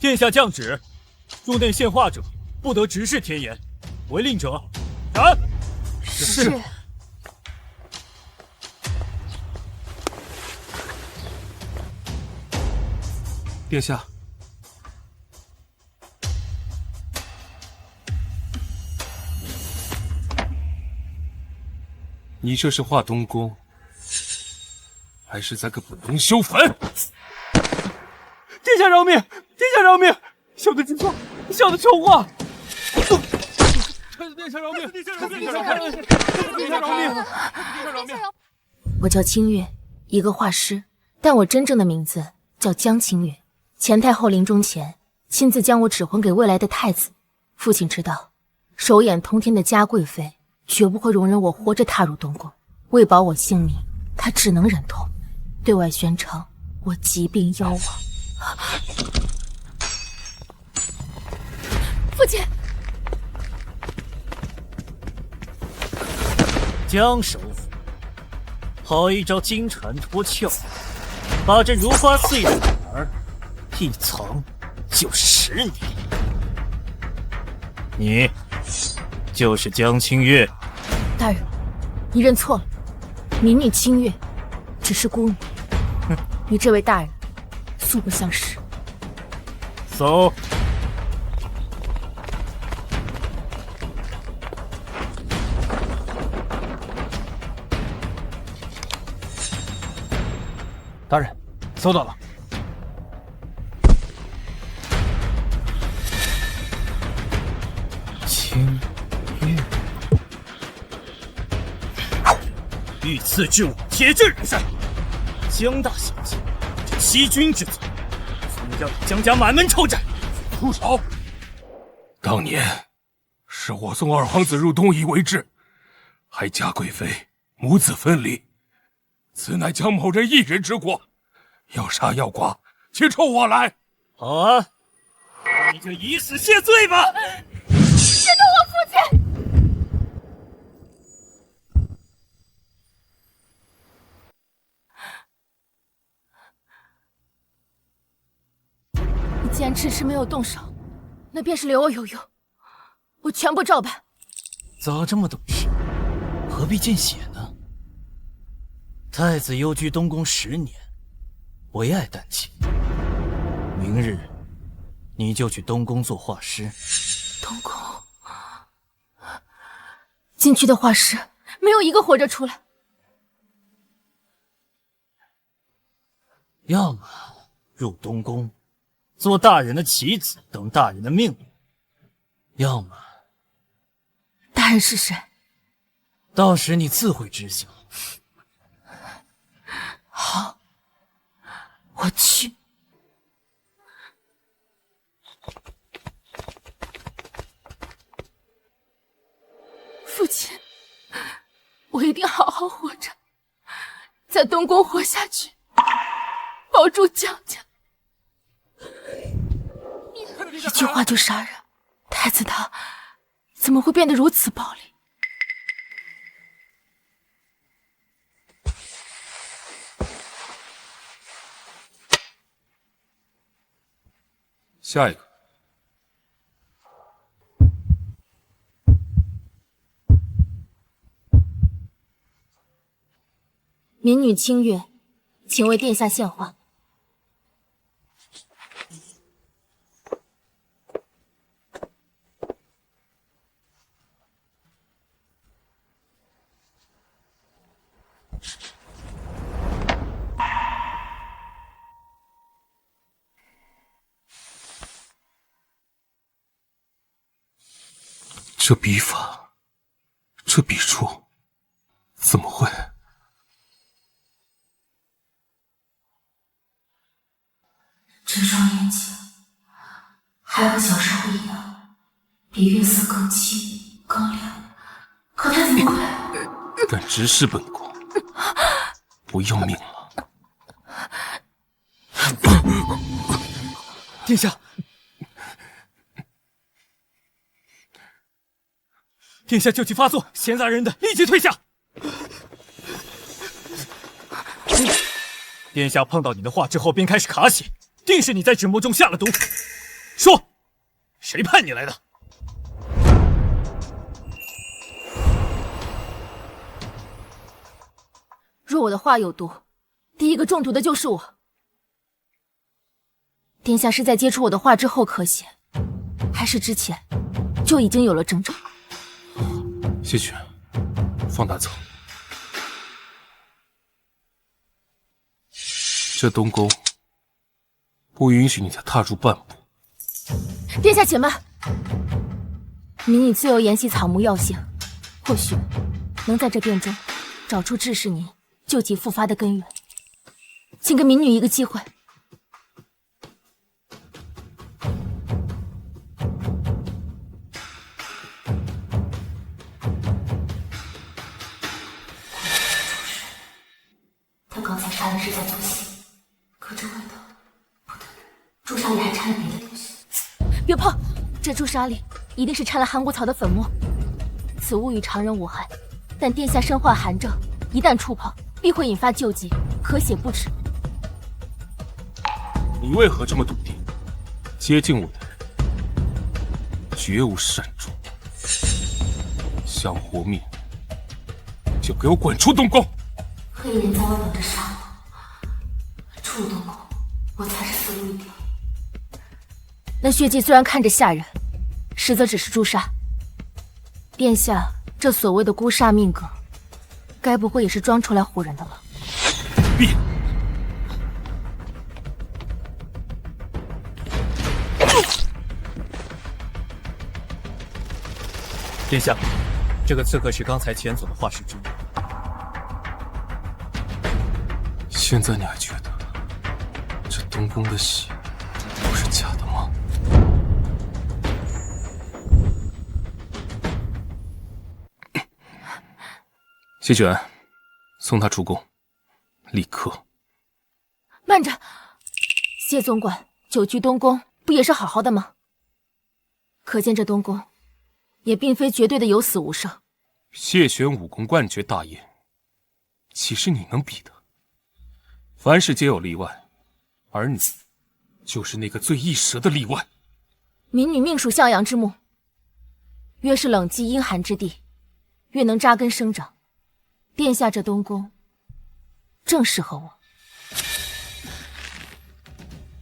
殿下降旨，入内献画者不得直视天颜，违令者斩。是。殿下，你这是画东宫，还是在给本宫修坟？殿下饶命！殿下饶命！小的知错，小的重话。殿下饶命！殿下饶命！殿下饶命！殿下饶命！我叫清月，一个画师，但我真正的名字叫江清月。前太后临终前，亲自将我指婚给未来的太子。父亲知道，手眼通天的嘉贵妃绝不会容忍我活着踏入东宫。为保我性命，他只能忍痛对外宣称我疾病夭亡。父亲，江首府，好一招金蝉脱壳，把这如花似玉的女儿一藏就10年。你就是江清月。大人，你认错了，民女清月只是孤女，与这位大人素不相识。走。大人，搜到了。清月，御赐之物，铁证如山。江大小姐，这欺君之罪，怎要江家满门抄斩？住手！当年是我送二皇子入东夷为质，还嘉贵妃母子分离，此乃江某人一人之过，要杀要剐，且冲我来！好啊，你就以死谢罪吧！接住我父亲！你既然迟迟没有动手，那便是留我有用，我全部照办。早这么懂事，何必见血呢？太子幽居东宫10年，唯爱丹青。明日你就去东宫做画师。东宫进去的画师没有一个活着出来，要么入东宫做大人的棋子，等大人的命令；要么大人是谁？到时你自会知晓。好，我去。父亲，我一定好好活着，在东宫活下去，保住江家。一句话就杀人，太子他怎么会变得如此暴力？下一个。民女清月，请为殿下献画。这笔法，这笔触，怎么会？这双眼睛还和小时候一样，比月色更清更亮，可他怎么会？敢直视本宫，不要命了！殿下，殿下旧疾发作，闲杂人等立即退下。殿下碰到你的画之后便开始卡血，定是你在纸墨中下了毒。说，谁派你来的？若我的话有毒，第一个中毒的就是我。殿下是在接触我的话之后咳血，还是之前就已经有了征兆？谢雪，放他走。这东宫不允许你再踏入半步。殿下且慢，民女自幼研习草木药性，或许能在这殿中找出治噬您旧疾复发的根源，请给民女一个机会。他刚才杀人是在做戏，可这味道不对，朱砂里还掺了别的东西。别碰，这朱砂里一定是掺了寒骨草的粉末。此物与常人无害，但殿下身患寒症，一旦触碰，必会引发旧疾，咳血不止。你为何这么笃定？接近我的人绝无善终，想活命就给我滚出东宫！黑人在我等着杀我，出了东宫，我才是死路一条。那血迹虽然看着吓人，实则只是朱砂。殿下这所谓的孤煞命格，该不会也是装出来唬人的吧？闭！殿下，这个刺客是刚才遣走的画师之一。现在你还觉得这东宫的血不是假的吗？谢玄，送他出宫，立刻。慢着，谢总管久居东宫，不也是好好的吗？可见这东宫也并非绝对的有死无生。谢玄武功冠绝大业，岂是你能比的？凡事皆有例外，而你就是那个最易折的例外。民女命属向阳之木，越是冷寂阴寒之地，越能扎根生长。殿下这东宫正适合我。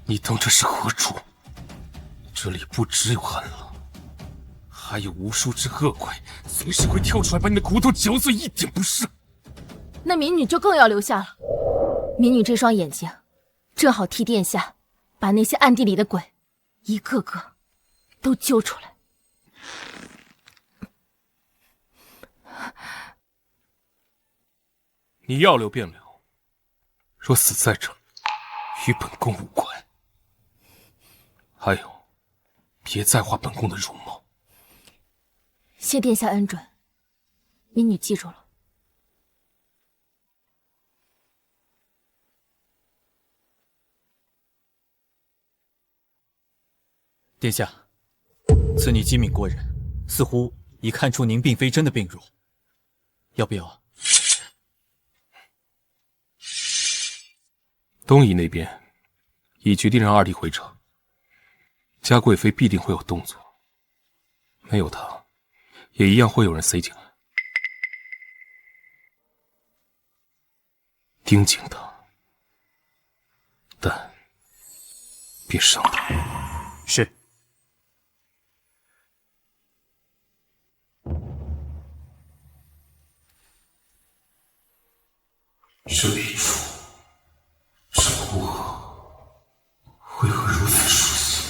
你当这是何处？这里不只有寒冷，还有无数只恶鬼，随时会跳出来把你的骨头嚼碎，一点不剩。那民女就更要留下了。民女这双眼睛，正好替殿下把那些暗地里的鬼，一个个都揪出来。你要留便留，若死在这儿，与本宫无关。还有，别再画本宫的容貌。谢殿下恩准，民女记住了。殿下，此女机敏过人，似乎已看出您并非真的病弱，要不要？东夷那边已决定让二弟回城，嘉贵妃必定会有动作，没有她，也一样会有人塞进来。盯紧她，但别伤她。是。这一处，这屋河为何如此熟悉？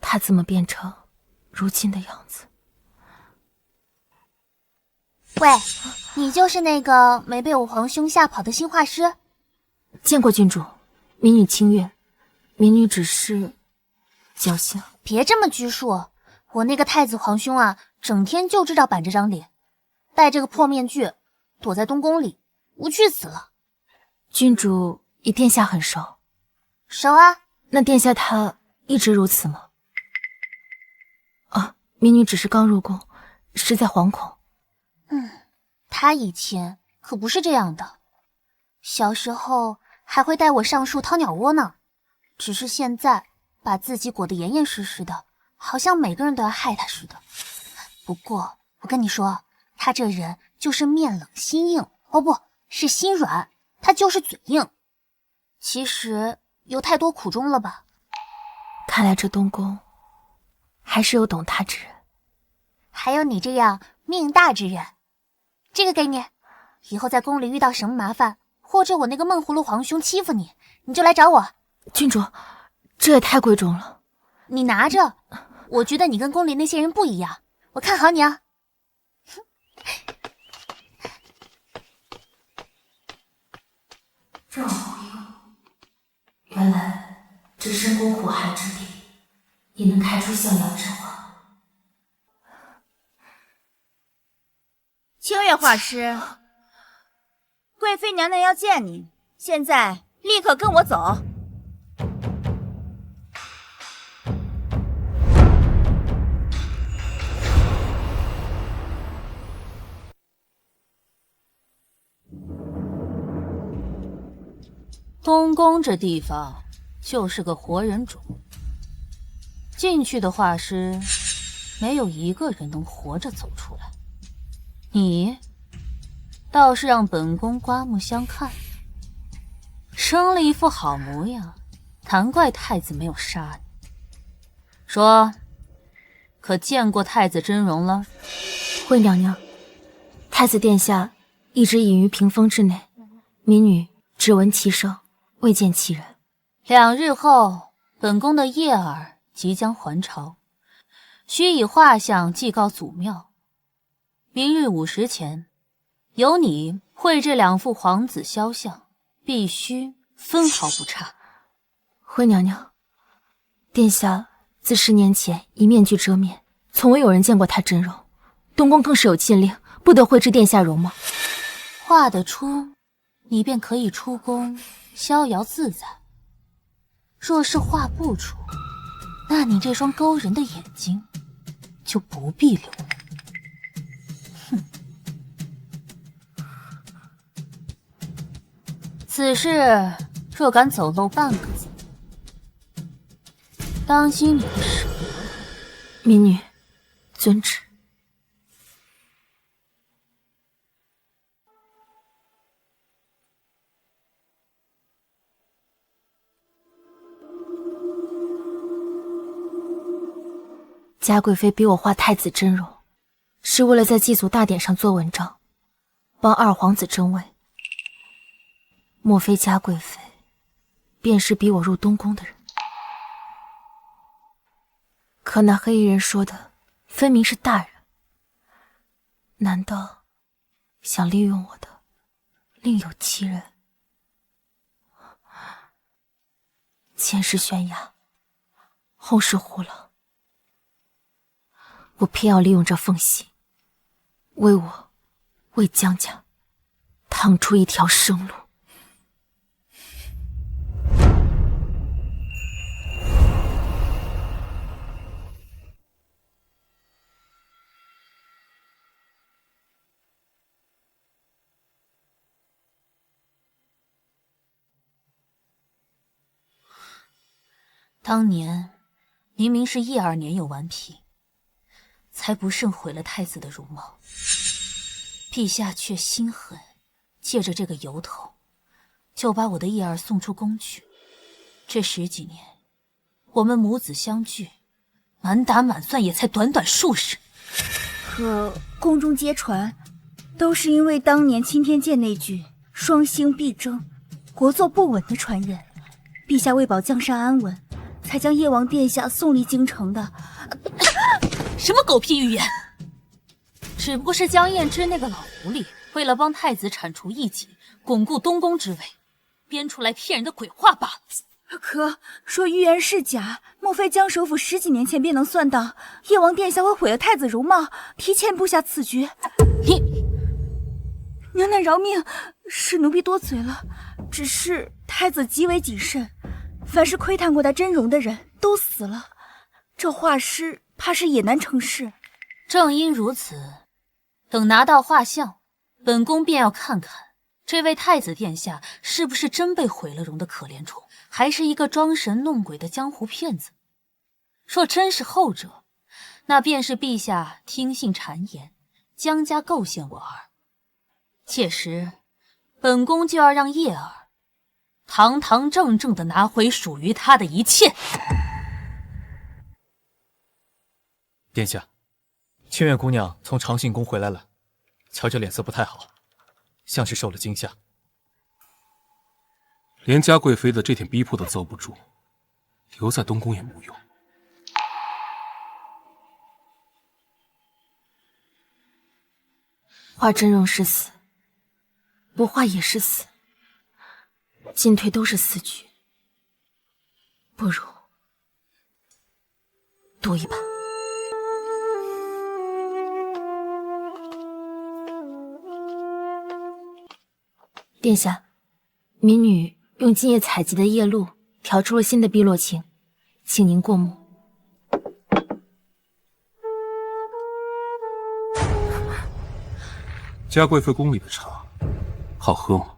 他怎么变成如今的样子？喂，你就是那个没被我皇兄吓跑的新画师？见过郡主，民女清月。民女只是侥幸。别这么拘束，我那个太子皇兄啊，整天就知道板着张脸，戴这个破面具，躲在东宫里，无趣死了。郡主与殿下很熟？熟啊。那殿下他一直如此吗？啊，民女只是刚入宫，实在惶恐。他以前可不是这样的，小时候还会带我上树掏鸟窝呢。只是现在把自己裹得严严实实的，好像每个人都要害他似的。不过我跟你说，他这人就是面冷心硬，哦不是心软，他就是嘴硬。其实有太多苦衷了吧？看来这东宫还是有懂他之人，还有你这样命大之人。这个给你，以后在宫里遇到什么麻烦，或者我那个闷葫芦皇兄欺负你，你就来找我。郡主，这也太贵重了。你拿着，我觉得你跟宫里那些人不一样，我看好你啊。这么回原来这深宫苦寒之地也能开出向阳之花。清月画师，贵妃娘娘要见你，现在立刻跟我走。东宫这地方就是个活人冢，进去的画师没有一个人能活着走出来。你倒是让本宫刮目相看，生了一副好模样，难怪太子没有杀你。说，可见过太子真容了？惠娘娘，太子殿下一直隐于屏风之内，民女只闻其声，未见其人。2日后，本宫的叶儿即将还朝，须以画像祭告祖庙。明日午时前，由你绘这2幅皇子肖像，必须分毫不差。惠娘娘，殿下自10年前以面具遮面，从未有人见过他真容。东宫更是有禁令，不得绘制殿下容貌。画得出，你便可以出宫逍遥自在；若是画不出，那你这双勾人的眼睛就不必留。哼！此事若敢走漏半个字，当心你的舌。民女遵旨。嘉贵妃逼我画太子真容，是为了在祭祖大典上做文章，帮二皇子争位。莫非嘉贵妃便是逼我入东宫的人？可那黑衣人说的分明是大人，难道想利用我的另有其人？前世悬崖，后世虎狼，我偏要利用这缝隙，为我，为江家，趟出一条生路。当年明明是叶二年有顽皮，才不慎毁了太子的容貌，陛下却心狠，借着这个由头，就把我的叶儿送出宫去。这10几年，我们母子相聚，满打满算也才短短数日。可宫中皆传，都是因为当年钦天监那句“双星必争，国祚不稳”的传言，陛下为保江山安稳，才将叶王殿下送离京城的。什么狗屁预言！只不过是江燕之那个老狐狸，为了帮太子铲除异己，巩固东宫之位，编出来骗人的鬼话罢了。可说预言是假，莫非江首府10几年前便能算到叶王殿下会毁了太子容貌，提前布下此局？你娘娘饶命，是奴婢多嘴了。只是太子极为谨慎，凡是窥探过他真容的人都死了，这画师怕是也难成事。正因如此，等拿到画像，本宫便要看看这位太子殿下是不是真被毁了容的可怜虫，还是一个装神弄鬼的江湖骗子。若真是后者，那便是陛下听信谗言，将家构陷我儿。届时，本宫就要让叶儿堂堂正正的拿回属于他的一切。殿下，清月姑娘从长信宫回来了，瞧着脸色不太好，像是受了惊吓。连嘉贵妃的这点逼迫都遭不住，留在东宫也无用。画真容是死，不画也是死，进退都是死局，不如赌一把。殿下，民女用今夜采集的夜露调出了新的碧落情，请您过目。嘉贵妃宫里的茶好喝吗？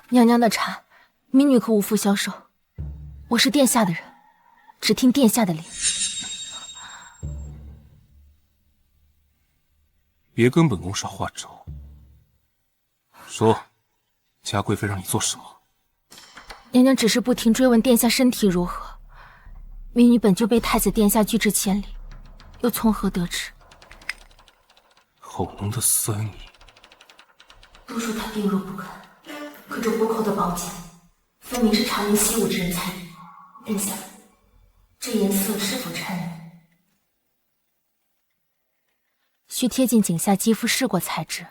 娘娘的茶，民女可无福消受。我是殿下的人，只听殿下的令。别跟本宫耍花招。说，嘉贵妃让你做什么？娘娘只是不停追问殿下身体如何，民女本就被太子殿下拒之千里，又从何得知？口浓的酸意。都说他病弱不堪，可这虎口的宝剑，分明是常人习武之人才有。殿下，这颜色是否掺人？需贴近颈下肌肤试过才知。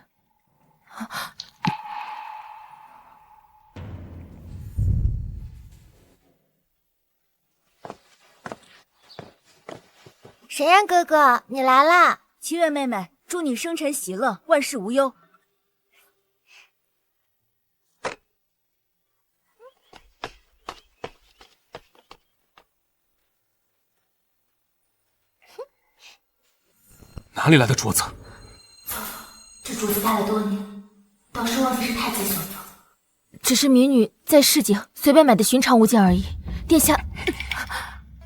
沈阳哥哥，你来啦！清月妹妹，祝你生辰喜乐，万事无忧。哪里来的镯子？这镯子戴了多年，当时忘记是太子所赠，只是民女在市井随便买的寻常物件而已。殿下，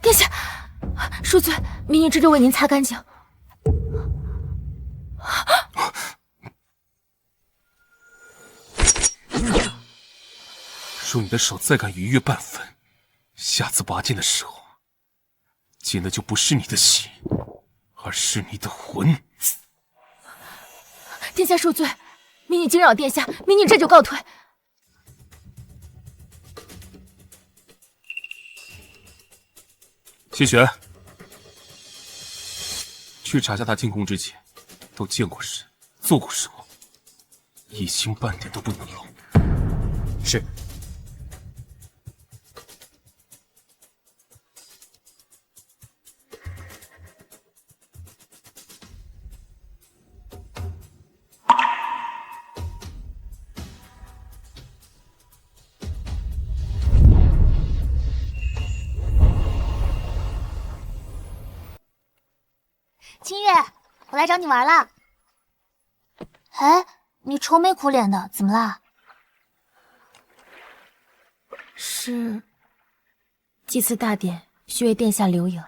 殿下，恕罪，民女这就为您擦干净。若你的手再敢逾越半分，下次拔剑的时候，溅的就不是你的血，而是你的魂。殿下恕罪，民女惊扰殿下，民女这就告退。谢玄，去查下他进宫之前都见过谁，做过什么，一星半点都不能漏。是。清月，我来找你玩了。哎，你愁眉苦脸的，怎么啦？是祭祀大典需为殿下留影，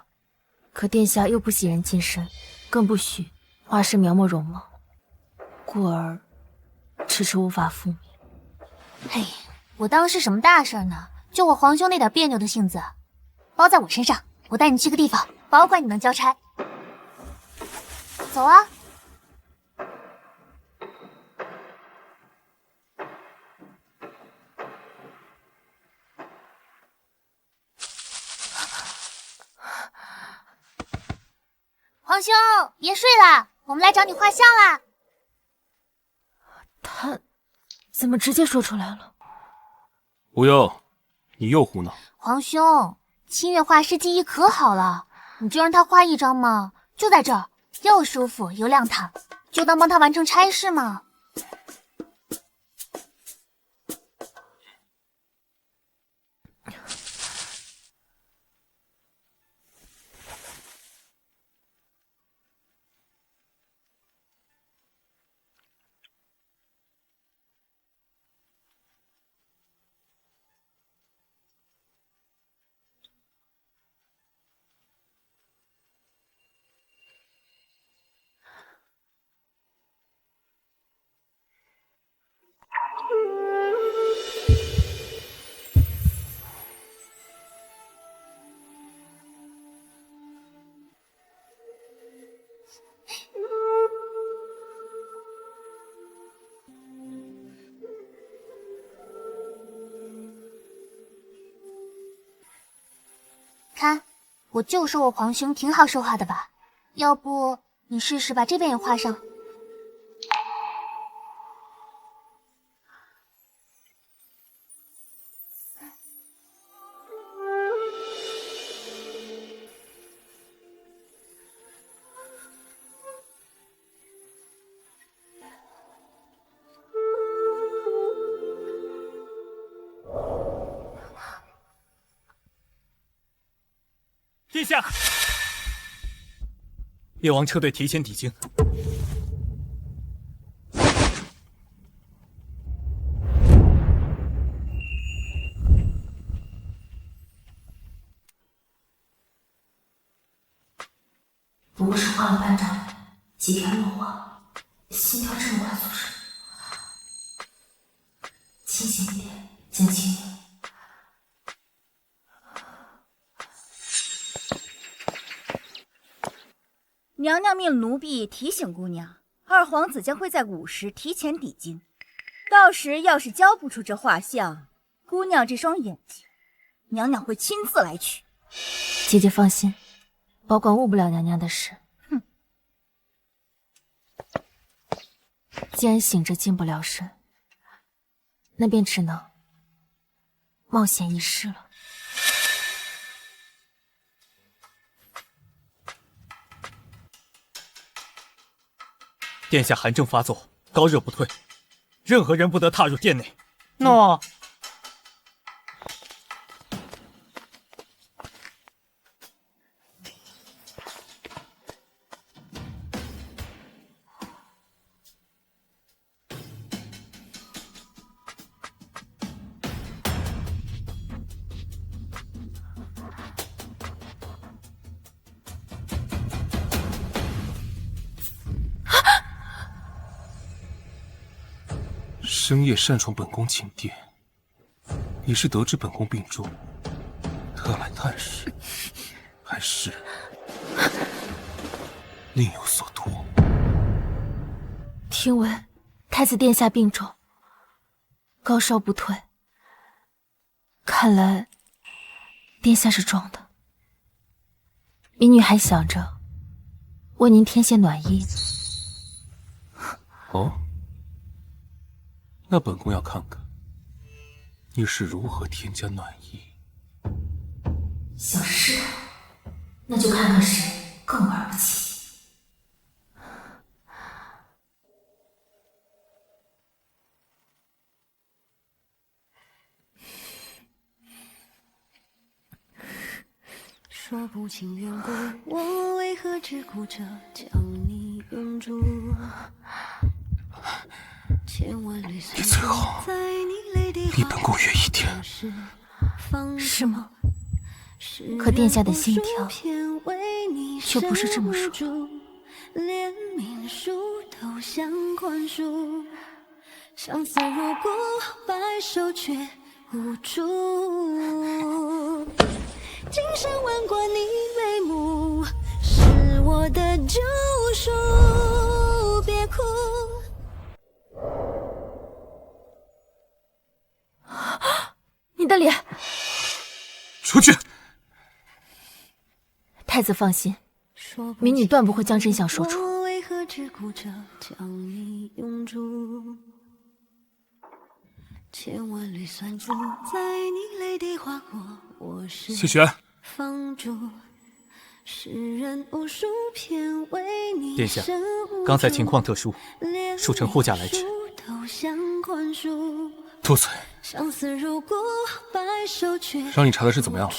可殿下又不喜人近身，更不许画师描摹容貌，故而迟迟无法复明。嘿，我当是什么大事呢？就我皇兄那点别扭的性子，包在我身上。我带你去个地方，保管你能交差。走啊！皇兄，别睡了，我们来找你画像啦。他怎么直接说出来了？无忧，你又胡闹。皇兄，清月画师技艺可好了，你就让他画一张嘛，就在这儿。又舒服又亮堂，就当帮他完成差事嘛。看，我就说我皇兄挺好说话的吧，要不你试试把这边也画上。殿下，列王车队提前抵京。不过是画了半张脸，几天落画，心跳这么快做什么？清醒一点，江清月。娘娘命奴婢提醒姑娘，二皇子将会在午时提前抵京。到时要是交不出这画像，姑娘这双眼睛，娘娘会亲自来取。姐姐放心，保管误不了娘娘的事。哼！既然醒着近不了身，那便只能冒险一试了。殿下寒症发作，高热不退，任何人不得踏入殿内。诺。深夜擅闯本宫寝殿，你是得知本宫病重，特来探视，还是另有所图？听闻太子殿下病重，高烧不退，看来殿下是装的。民女还想着为您添些暖衣。哦。那本宫要看看你是如何添加暖意。想试探，那就看看谁更玩不起。说不清缘故，我为何只顾着将你拥住？你最好离本宫远一点。是吗？可殿下的心跳却不是这么说。连命书都想灌输，相思如故，白首却无助。今生吻过你眉目，是我的救赎。别哭。你的脸！出去！太子放心，民女断不会将真相说出。我为何只顾着将你拥住？千万缕酸珠在你泪滴划过，我是谢玄，放逐。世人无数偏为你。殿下，刚才情况特殊，恕臣护驾来迟。多嘴。相思如故，白首却让你查的是怎么样了？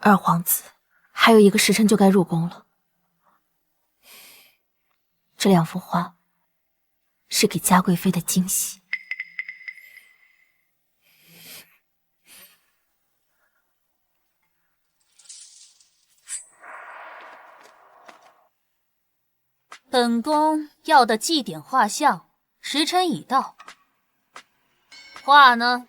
二皇子还有1个时辰就该入宫了。这2幅画是给嘉贵妃的惊喜。本宫要的祭典画像时辰已到，画呢？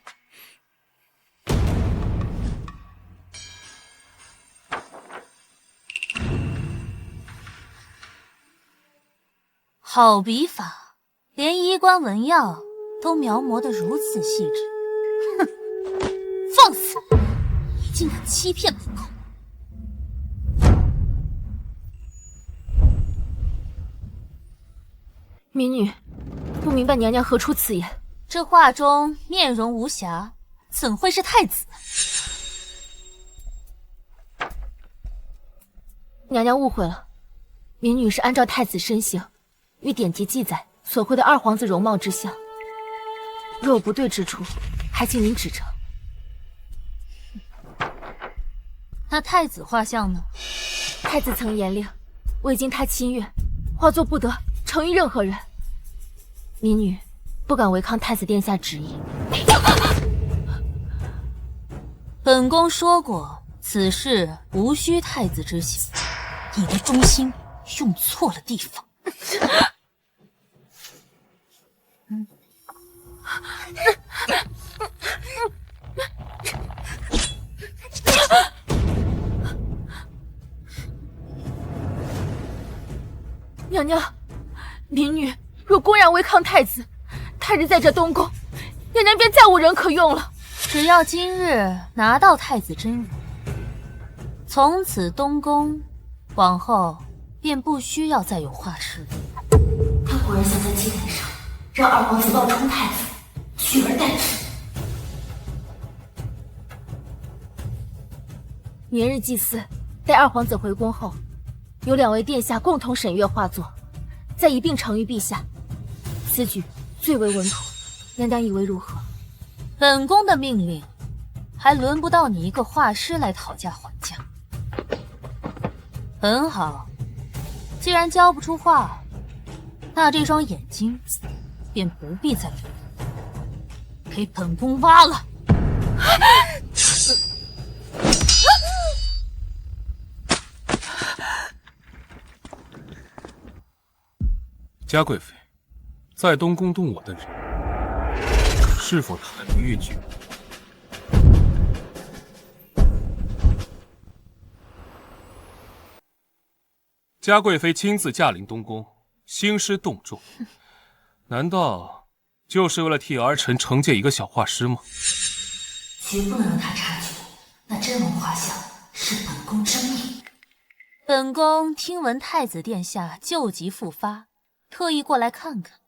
好笔法，连衣冠纹样都描摹得如此细致。哼，放肆！你竟敢欺骗本宫！民女不明白娘娘何出此言。这画中面容无瑕，怎会是太子？娘娘误会了，民女是按照太子身形与典籍记载所绘的二皇子容貌之像，若有不对之处，还请您指正。那太子画像呢？太子曾严令，未经他亲阅，画作不得呈于任何人。民女不敢违抗太子殿下旨意。本宫说过，此事无需太子知晓。你的忠心用错了地方。娘娘，民女若公然违抗太子，太日在这东宫，娘娘便再无人可用了。只要今日拿到太子真容，从此东宫往后便不需要再有画师。他果然想在祭典上让二皇子冒充太子，取而代之。明日祭祀，待二皇子回宫后，由2位殿下共同审阅画作，再一并呈于陛下。此举最为稳妥，娘娘以为如何？本宫的命令，还轮不到你一个画师来讨价还价。很好，既然交不出画，那这双眼睛便不必再给本宫挖了。嘉贵妃，在东宫动我的人，是否坦于越举？嘉贵妃亲自驾临东宫，兴师动众，难道就是为了替儿臣惩戒一个小画师吗？绝不能让他察觉，那真容画像是本宫真命。本宫听闻太子殿下旧疾复发，特意过来看看。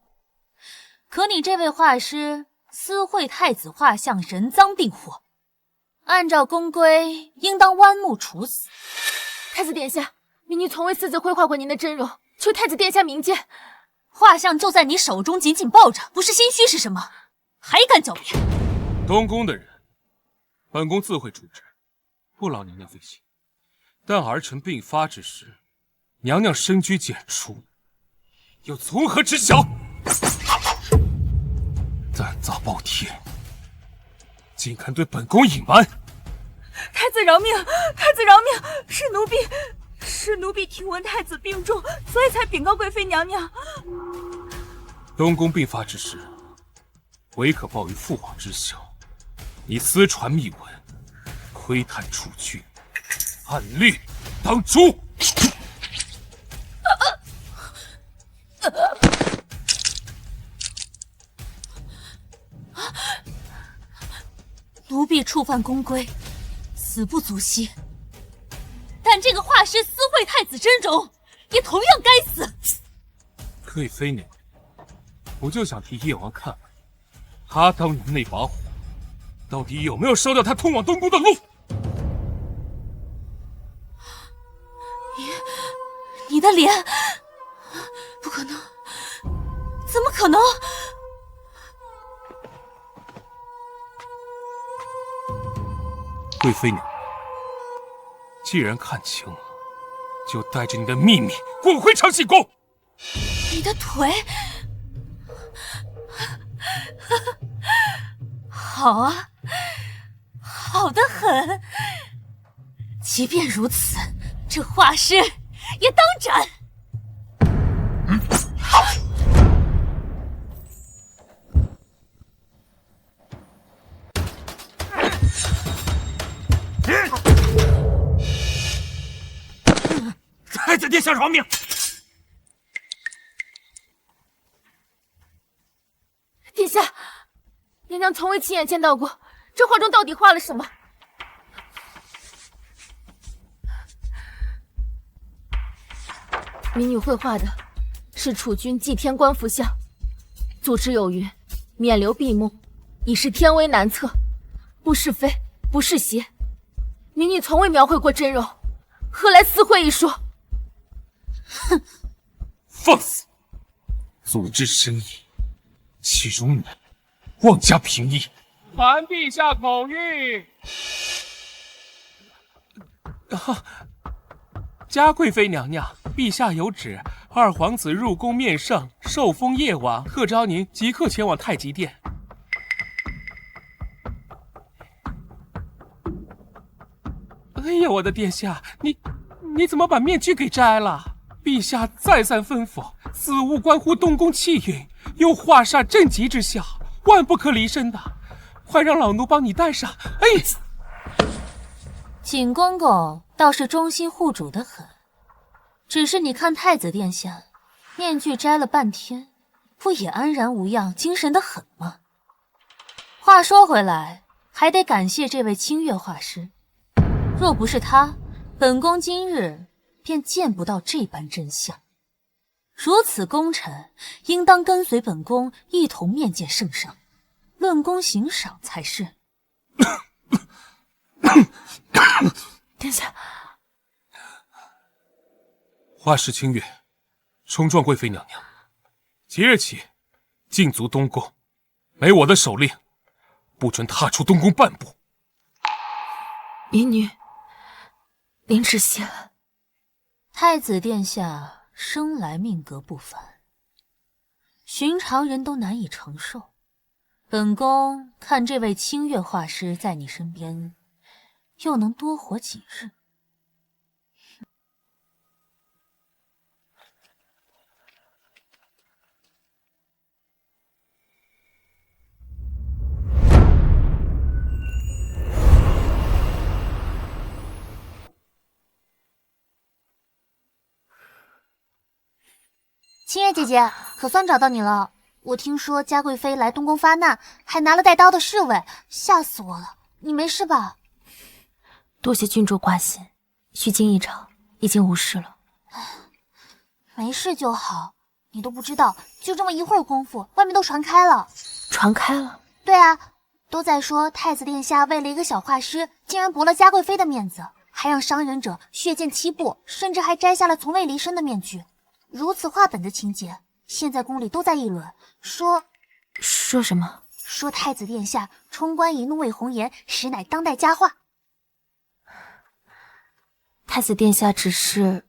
可你这位画师私绘太子画像，人赃并获，按照宫规，应当剜目处死。太子殿下，民女从未私自绘画过您的真容，求太子殿下明鉴。画像就在你手中，紧紧抱着，不是心虚是什么？还敢狡辩？东宫的人，本宫自会处置，不劳娘娘费心。但儿臣病发之时，娘娘深居简出，又从何知晓？胆大包天，竟敢对本宫隐瞒！太子饶命！太子饶命！是奴婢听闻太子病重，所以才禀告贵妃娘娘。东宫病发之时，唯可报于父王知晓。你私传密文，窥探储君，按律当诛。奴婢触犯宫规，死不足惜。但这个画师私绘太子真容，也同样该死。贵妃娘娘，我就想替叶王看看，他当年那把火，到底有没有烧掉他通往东宫的路？你的脸，不可能，怎么可能？贵妃娘娘，既然看清了，就带着你的秘密滚回长信宫。你的腿，好啊，好得很。即便如此，这画师也当斩。太子殿下饶命！殿下，娘娘从未亲眼见到过，这画中到底画了什么？民女绘画的是储君祭天官符像，祖旨有云：免流闭目，已是天威难测，不是非，不是邪。民女从未描绘过真容，何来私会一说？哼，放肆！祖之深意，岂容你妄加评议？传陛下口谕。嘉贵妃娘娘，陛下有旨，二皇子入宫面圣，受封夜王，特召您即刻前往太极殿。哎呀，我的殿下，你怎么把面具给摘了？陛下再三吩咐，此物关乎东宫气运，有化煞镇吉之效，万不可离身的。快让老奴帮你戴上。哎，景公公倒是忠心护主的很，只是你看太子殿下，面具摘了半天，不也安然无恙，精神的很吗？话说回来，还得感谢这位清月画师，若不是他，本宫今日便见不到这般真相。如此功臣，应当跟随本宫一同面见圣上，论功行赏才是。殿下，画师清月，冲撞贵妃娘娘，即日起禁足东宫，没我的手令，不准踏出东宫半步。民女领旨谢了。太子殿下生来命格不凡，寻常人都难以承受。本宫看这位清月画师在你身边，又能多活几日？清月姐姐，可算找到你了。我听说嘉贵妃来东宫发难，还拿了带刀的侍卫，吓死我了。你没事吧？多谢郡主挂心，虚惊一场，已经无事了。没事就好。你都不知道，就这么一会儿功夫，外面都传开了。传开了？对啊，都在说太子殿下为了一个小画师，竟然驳了嘉贵妃的面子，还让伤人者血溅七步，甚至还摘下了从未离身的面具。如此画本的情节，现在宫里都在议论，说什么？说太子殿下冲冠一怒为红颜，实乃当代佳话。太子殿下只是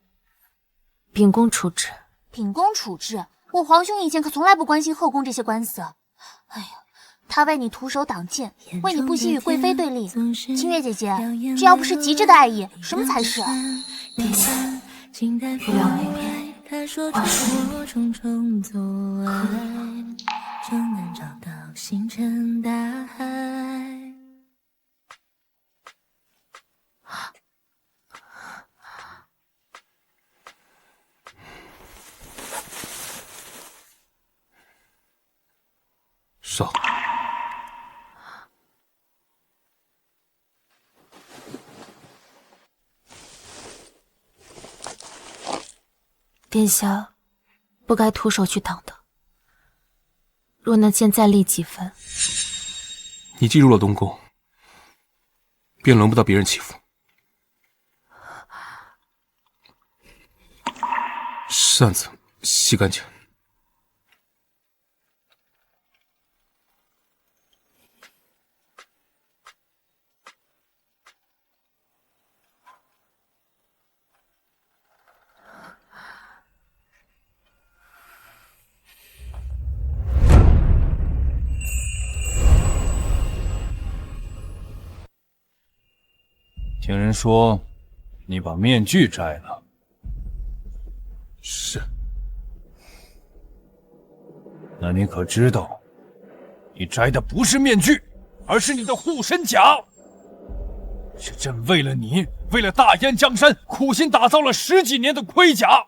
秉公处置。秉公处置？我皇兄以前可从来不关心后宫这些官司。哎呀，他为你徒手挡剑，为你不惜与贵妃对立。清月姐姐，这要不是极致的爱意，什么才是？殿下，不了那边。他说穿我重重阻碍，就能找到星辰大海。上。殿下不该徒手去挡的，若那剑再利几分。你进入了东宫，便轮不到别人欺负。扇子洗干净。听人说，你把面具摘了。是。那你可知道，你摘的不是面具，而是你的护身甲。是朕为了你，为了大燕江山，苦心打造了10几年的盔甲。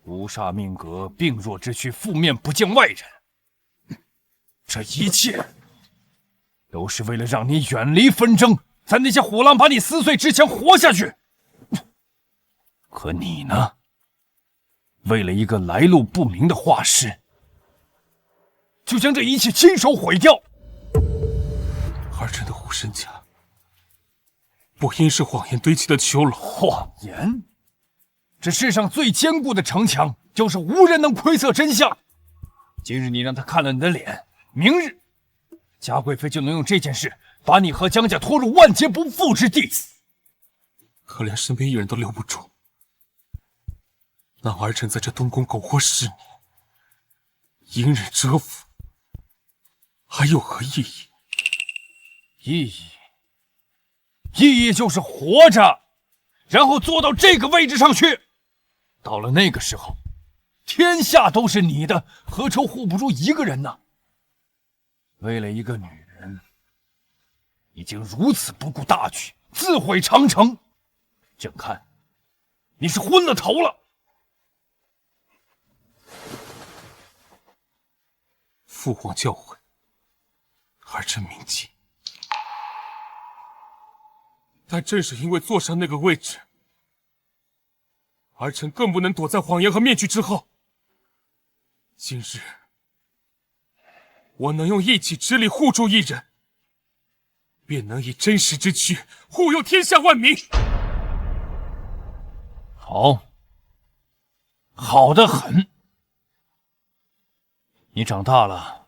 乌煞命格，病弱之躯，负面不见外人。这一切，都是为了让你远离纷争，在那些虎狼把你撕碎之前活下去。可你呢？为了一个来路不明的画师，就将这一切亲手毁掉。儿臣的护身甲，不因是谎言堆砌的囚牢。谎言？这世上最坚固的城墙，就是无人能窥测真相。今日你让他看了你的脸，明日嘉贵妃就能用这件事把你和江家拖入万劫不复之地。可连身边一人都留不住，那儿臣在这东宫苟活10年，隐忍蛰伏，还有何意义？意义就是活着，然后坐到这个位置上去。到了那个时候，天下都是你的，何愁护不住一个人呢？为了一个女人，已经如此不顾大局，自毁长城，朕看你是昏了头了。父皇教诲，儿臣铭记。但正是因为坐上那个位置，儿臣更不能躲在谎言和面具之后。今日，我能用一己之力护住一人，便能以真实之躯护佑天下万民。好，好得很。你长大了，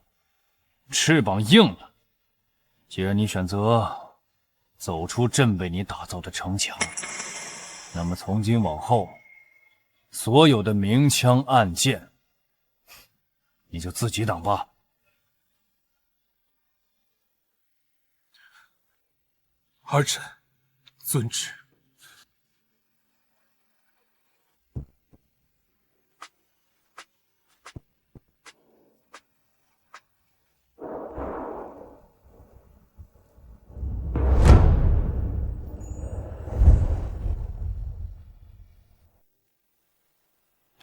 翅膀硬了。既然你选择走出朕为你打造的城墙，那么从今往后，所有的明枪暗箭，你就自己挡吧。儿臣遵旨。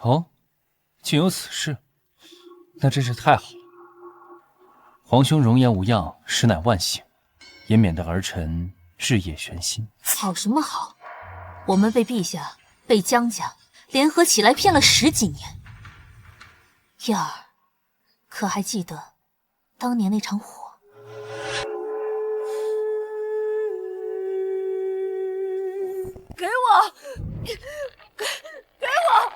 哦，竟有此事，那真是太好了。皇兄容颜无恙，实乃万幸，也免得儿臣日夜悬心。好什么好？我们被陛下、被江家联合起来骗了10几年。燕儿，可还记得当年那场火？给我！给我！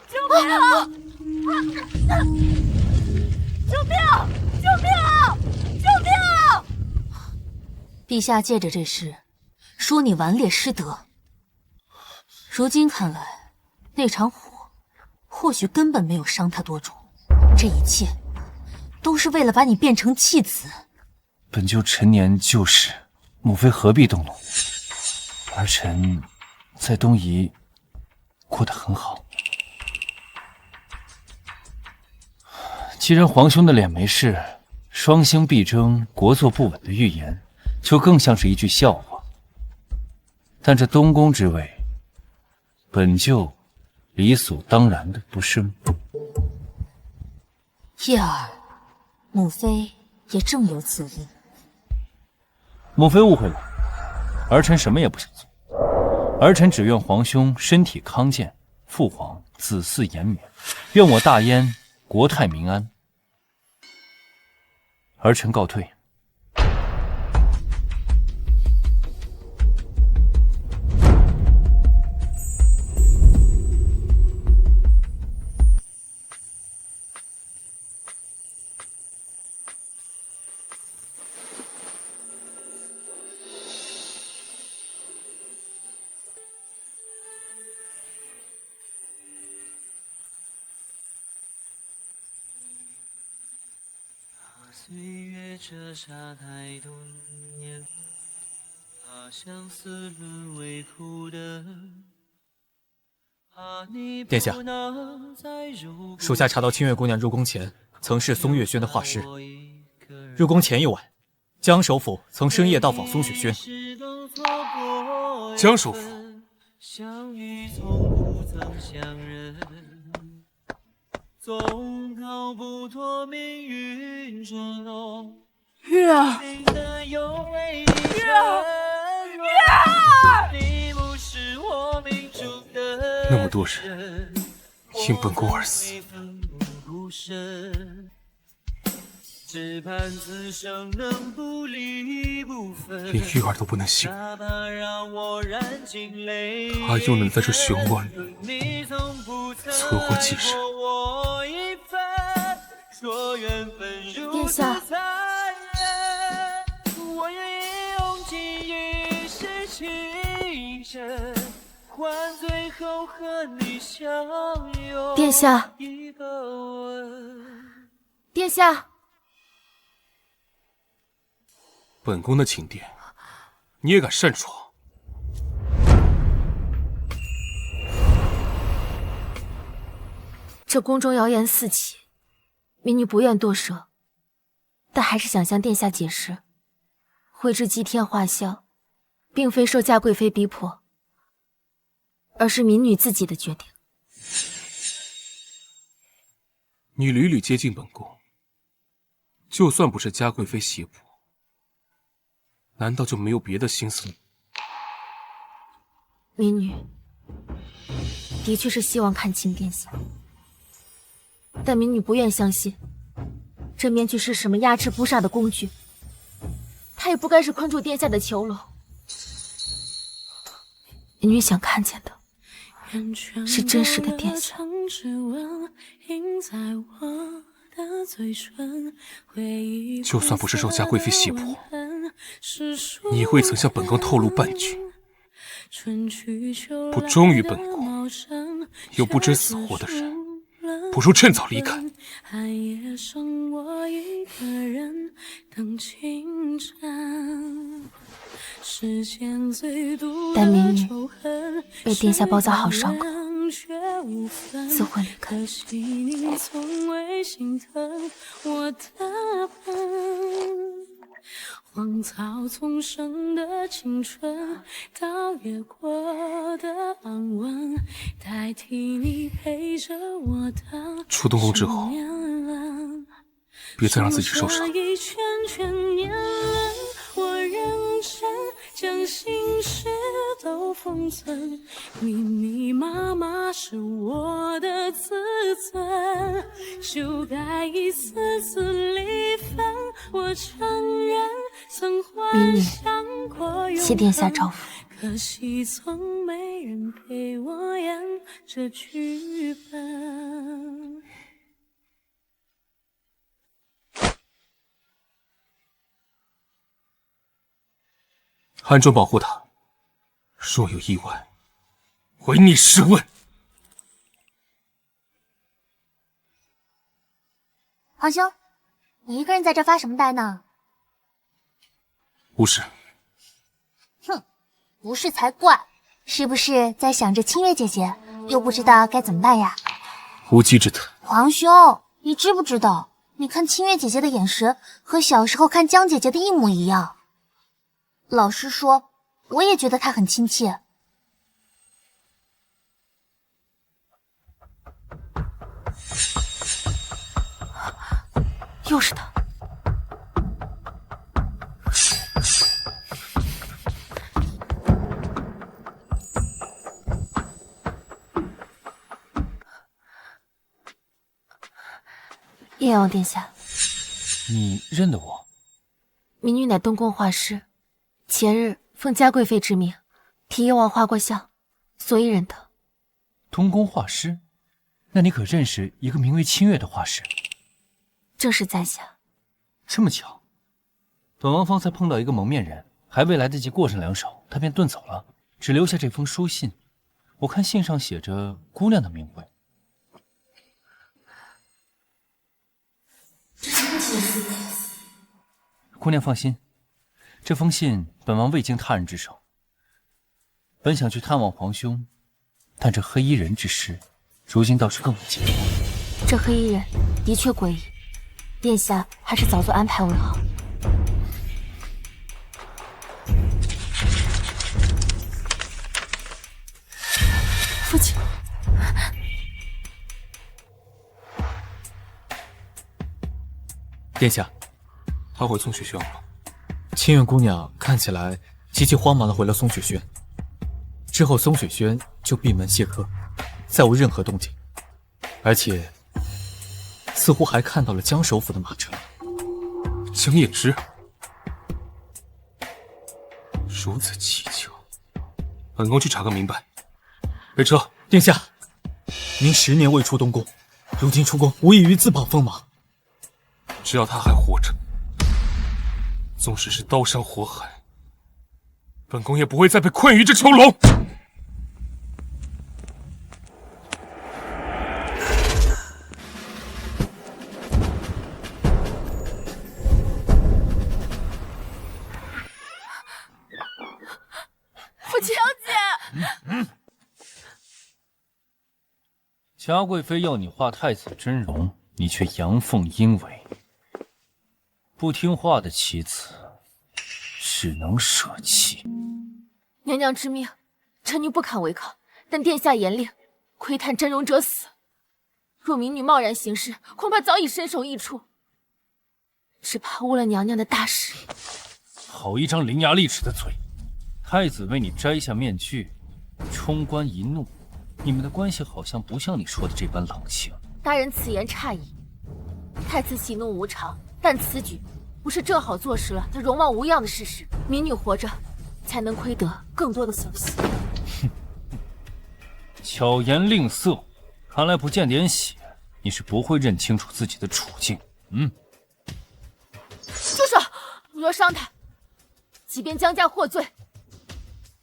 救命啊！救命！救命！救命！陛下借着这事，说你顽劣失德。如今看来，那场火或许根本没有伤他多重，这一切都是为了把你变成弃子。本就陈年旧事，母妃何必动怒？儿臣在东夷过得很好。既然皇兄的脸没事，双星必争，国祚不稳的预言，就更像是一句笑话。但这东宫之位，本就理所当然的，不是吗？叶儿，母妃也正有此意。母妃误会了，儿臣什么也不想做，儿臣只愿皇兄身体康健，父皇子嗣延绵，愿我大燕国泰民安。儿臣告退。岁月折煞太多年，怕相思沦为苦的。殿下，属下查到清月姑娘入宫前曾是松月轩的画师。入宫前一晚，江首府曾深夜到访松雪轩。江首府，相遇从不曾相认，总逃不脱命运捉弄。月儿，那么多人因本宫而死，只盼此生能不离不分，连玉儿都不能幸，他又能在这漩涡里存活几日？殿下，我愿意用尽一世情深，换最后和你相拥。殿下，殿下，本宫的寝殿，你也敢擅闯？这宫中谣言四起，民女不愿多说，但还是想向殿下解释，绘制祭天画像，并非受嘉贵妃逼迫，而是民女自己的决定。你屡屡接近本宫，就算不是嘉贵妃胁迫，难道就没有别的心思？民女的确是希望看清殿下，但民女不愿相信这面具是什么压制不杀的工具，它也不该是困住殿下的囚笼。民女想看见的是真实的殿下。就算不是受嘉贵妃胁迫，你也未曾向本宫透露半句。不忠于本宫又不知死活的人，不如趁早离开。但民女被殿下包扎好伤口，自会离开。荒草丛生的青春，到越过的安稳，代替你陪着我的。出东宫之后，别再让自己受伤。一圈圈年轮，我认真将心事都封存，密密麻麻是我的自尊，修改一次次离分。我承认曾幻想过永恒，谢殿下招抚。可惜从没人陪我演这剧本。暗中保护他，若有意外，唯你是问。皇兄，你一个人在这发什么呆呢？无事。哼，不是才怪！是不是在想着清月姐姐，又不知道该怎么办呀？无稽之谈。皇兄，你知不知道，你看清月姐姐的眼神和小时候看江姐姐的一模一样。老实说，我也觉得她很亲切。又是他。叶王殿下，你认得我？民女乃东宫画师，前日奉嘉贵妃之命，替叶王画过像，所以认得。东宫画师？那你可认识一个名为清月的画师？正是在下。这么巧，本王方才碰到一个蒙面人，还未来得及过上两手，他便遁走了，只留下这封书信。我看信上写着姑娘的名讳。这什么写字？姑娘放心，这封信本王未经他人之手，本想去探望皇兄，但这黑衣人之事，如今倒是更为紧迫。这黑衣人的确诡异，殿下还是早做安排为好。父亲，殿下，他回宋雪轩了。清苑姑娘看起来极其慌忙的回了宋雪轩，之后宋雪轩就闭门谢客，再无任何动静，而且似乎还看到了江首府的马车。江夜之，如此蹊跷，本宫去查个明白。备车。殿下，您10年未出东宫，如今出宫无异于自报锋芒。只要他还活着，纵使是刀山火海，本宫也不会再被困于这囚笼。父亲，小姐。嘉贵妃要你画太子真容，你却阳奉阴违。不听话的妻子，只能舍弃。娘娘之命，臣女不敢违抗，但殿下严令，窥探真容者死。若民女贸然行事，恐怕早已身首异处，只怕误了娘娘的大事。好一张伶牙俐齿的嘴！太子为你摘下面具，冲冠一怒，你们的关系好像不像你说的这般冷清。大人此言差矣。太子喜怒无常，但此举不是正好坐实了他容貌无恙的事实。民女活着，才能窥得更多的消息。巧言令色，看来不见点血，你是不会认清楚自己的处境。住手！若伤他，即便将家获罪，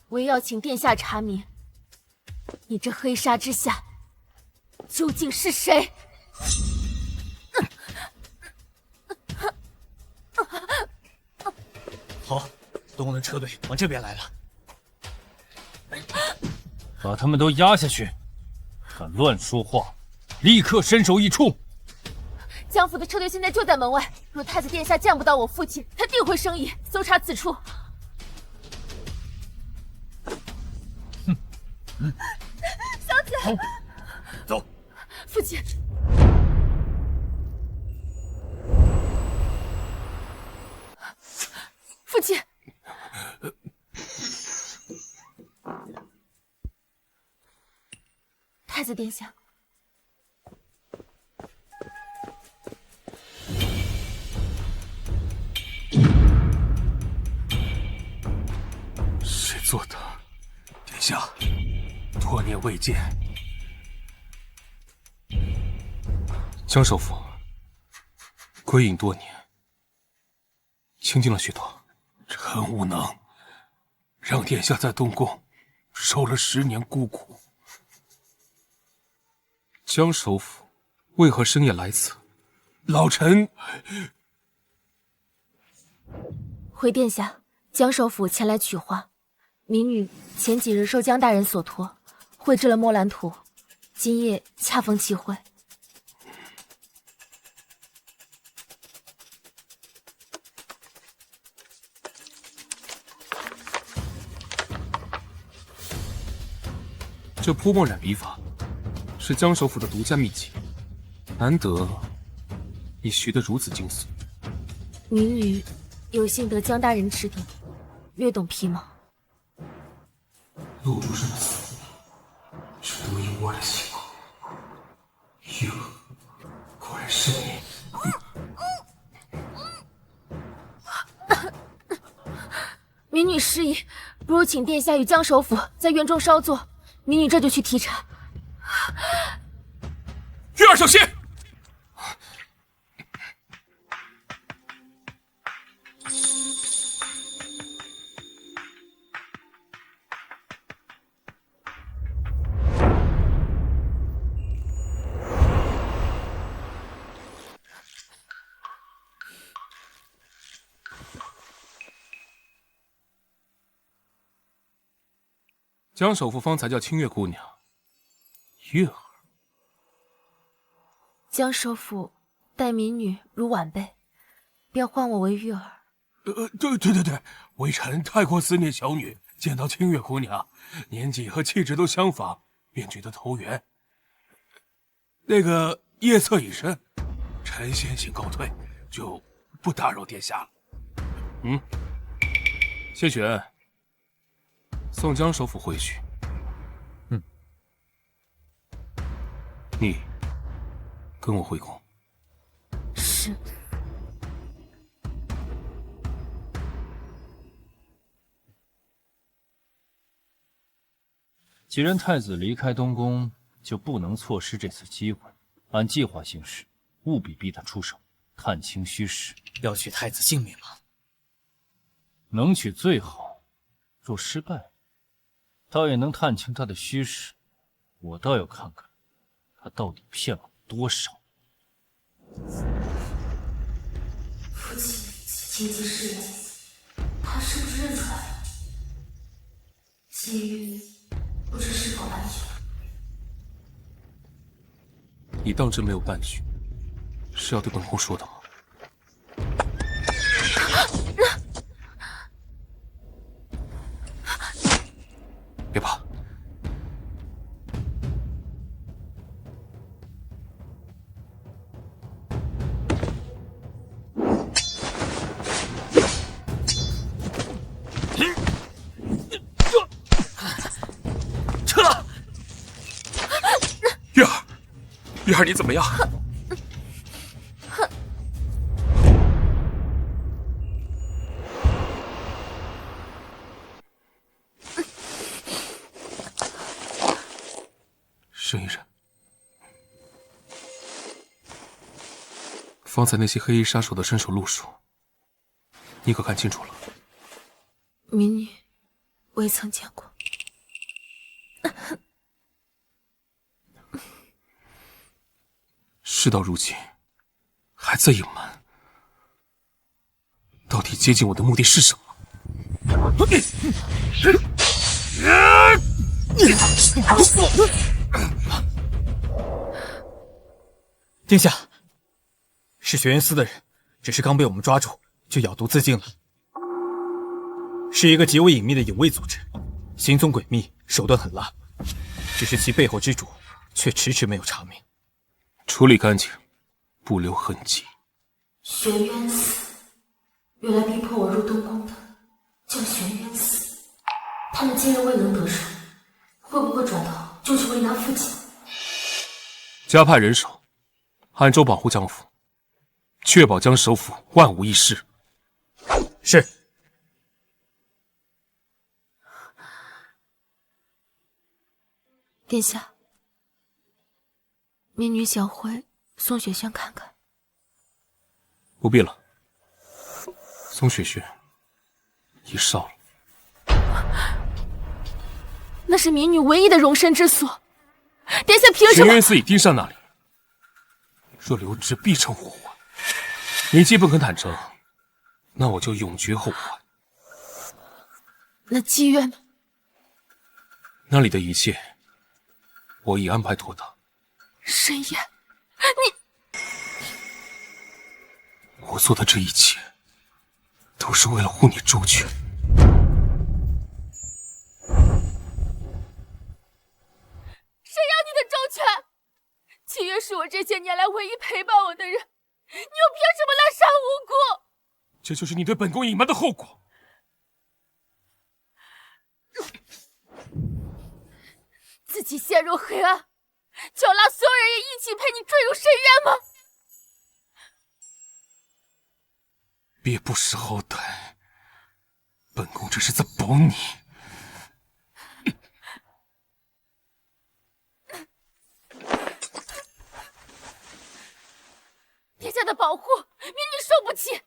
我也要请殿下查明，你这黑纱之下究竟是谁？好，东宫的车队往这边来了，把他们都压下去！敢乱说话，立刻身首异处！江府的车队现在就在门外，若太子殿下见不到我父亲，他定会生疑，搜查此处。小姐，走。父亲。父亲。太子殿下。谁做的？殿下，多年未见。江首府归隐多年，清静了许多。臣无能，让殿下在东宫受了10年孤苦。江首府为何深夜来此？老臣回殿下，江首府前来取画，民女前几日受江大人所托，绘制了墨兰图，今夜恰逢其会。这泼墨染笔法是江首府的独家秘籍，难得你学得如此精髓。民女有幸得江大人指点，略懂皮毛。陆竹生的死是得意我的幸好，玉娥果然是你。民女失忆，不如请殿下与江首府在园中稍坐，民女这就去提查。玉儿小心！江首富方才叫清月姑娘，月儿。江首府待民女如晚辈，便唤我为玉儿。对，微臣太过思念小女，见到清月姑娘，年纪和气质都相仿，便觉得投缘。那个夜侧已深，臣先行告退，就不打扰殿下了。谢玄，送江首府回去。你跟我回宫。是。既然太子离开东宫，就不能错失这次机会。按计划行事，务必逼他出手，探清虚实。要取太子性命吗？能取最好，若失败，倒也能探清他的虚实。我倒要看看，他到底骗了多少。父亲亲自试验，他是不是认出来了？机遇不知是否安全。你当真没有半句是要对本宫说的吗？别怕，撤！月儿，你怎么样？忍一忍。方才那些黑衣杀手的身手路数，你可看清楚了？民女未曾见过。事到如今，还在隐瞒，到底接近我的目的是什么？殿下，是学院司的人，只是刚被我们抓住，就咬毒自尽了。是一个极为隐秘的隐卫组织，行踪诡秘，手段狠辣，只是其背后之主却迟迟没有查明。处理干净，不留痕迹。玄渊寺，原来逼迫我入东宫的叫玄渊寺，他们竟然未能得手，会不会转头就去为难父亲？加派人手，暗中保护江府，确保江首府万无一失。是。殿下，民女想回宋雪轩看看。不必了，宋雪轩已少了。那是民女唯一的容身之所，殿下凭什么？玄渊寺已盯上那里，若留之必成祸患。你既不肯坦诚，那我就永绝后患。那妓院呢？那里的一切，我已安排妥当。申言，我做的这一切，都是为了护你周全。谁要你的周全？七月是我这些年来唯一陪伴我的人，你又凭什么滥杀无辜？这就是你对本宫隐瞒的后果。自己陷入黑暗，就要拉所有人也一起陪你坠入深渊吗？别不识好歹，本宫这是在保你。殿下的保护，民女受不起。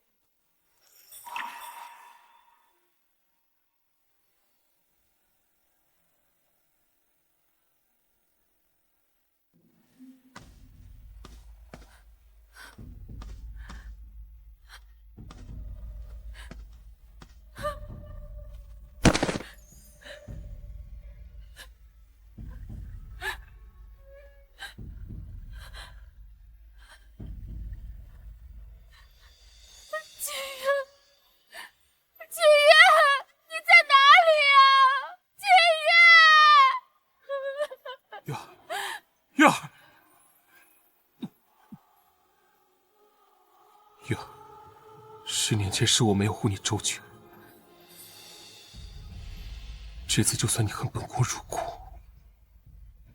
前是我没有护你周全，这次就算你恨本宫入骨，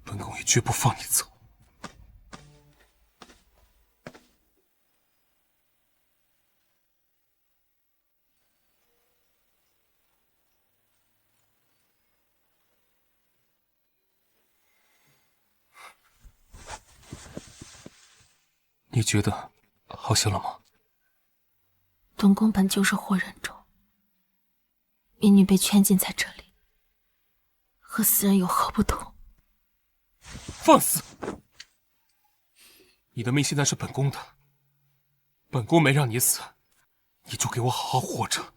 本宫也绝不放你走。你觉得好些了吗？东宫本就是活人种，民女被圈禁在这里，和死人有何不同？放肆！你的命现在是本宫的，本宫没让你死，你就给我好好活着。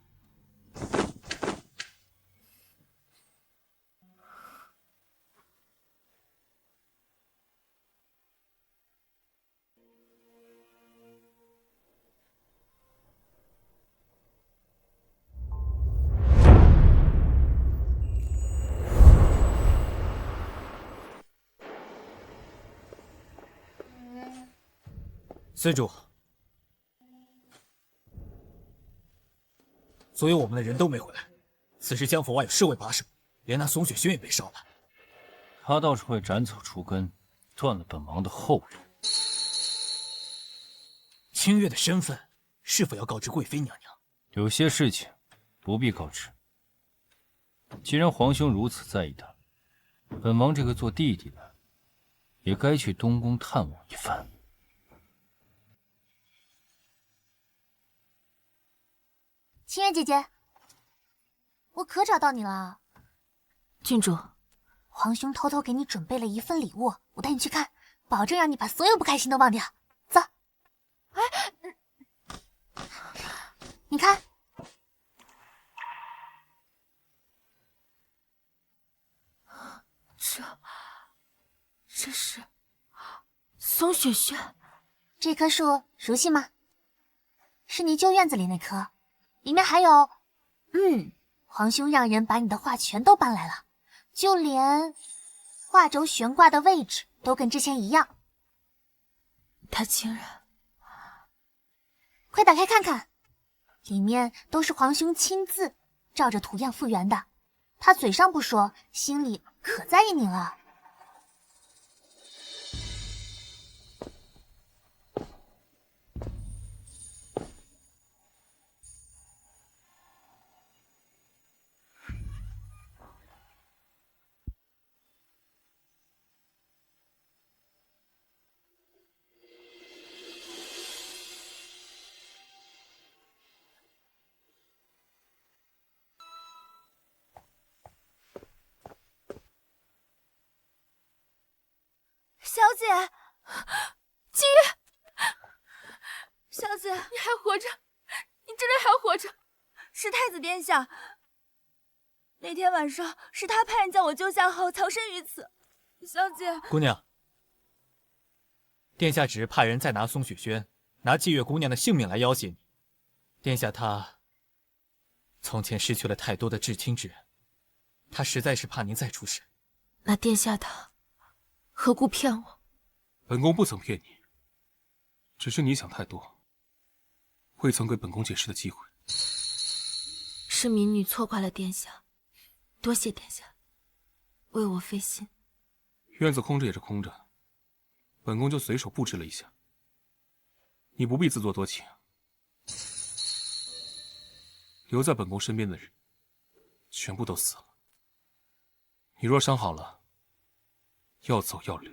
司主，所有我们的人都没回来。此时江府外有侍卫把守，连那松雪轩也被烧了。他倒是会斩草除根，断了本王的后路。清月的身份是否要告知贵妃娘娘？有些事情不必告知。既然皇兄如此在意他，本王这个做弟弟的也该去东宫探望一番。清月姐姐，我可找到你了。郡主，皇兄偷偷给你准备了一份礼物，我带你去看，保证让你把所有不开心都忘掉。走。哎，你看，这是松雪轩。这棵树熟悉吗？是你旧院子里那棵，里面还有，皇兄让人把你的画全都搬来了，就连画轴悬挂的位置都跟之前一样。他竟然……快打开看看，里面都是皇兄亲自照着图样复原的，他嘴上不说，心里可在意你了。小姐，金月，小姐，你还活着，你真的还活着？是太子殿下。那天晚上是他派人将我救下后藏身于此。小姐，姑娘，殿下只是派人再拿松雪轩、拿霁月姑娘的性命来要挟你。殿下他从前失去了太多的至亲之人，他实在是怕您再出事。那殿下他何故骗我？本宫不曾骗你，只是你想太多，未曾给本宫解释的机会。是民女错怪了殿下，多谢殿下为我费心。院子空着也是空着，本宫就随手布置了一下，你不必自作多情。留在本宫身边的人，全部都死了。你若伤好了，要走要留，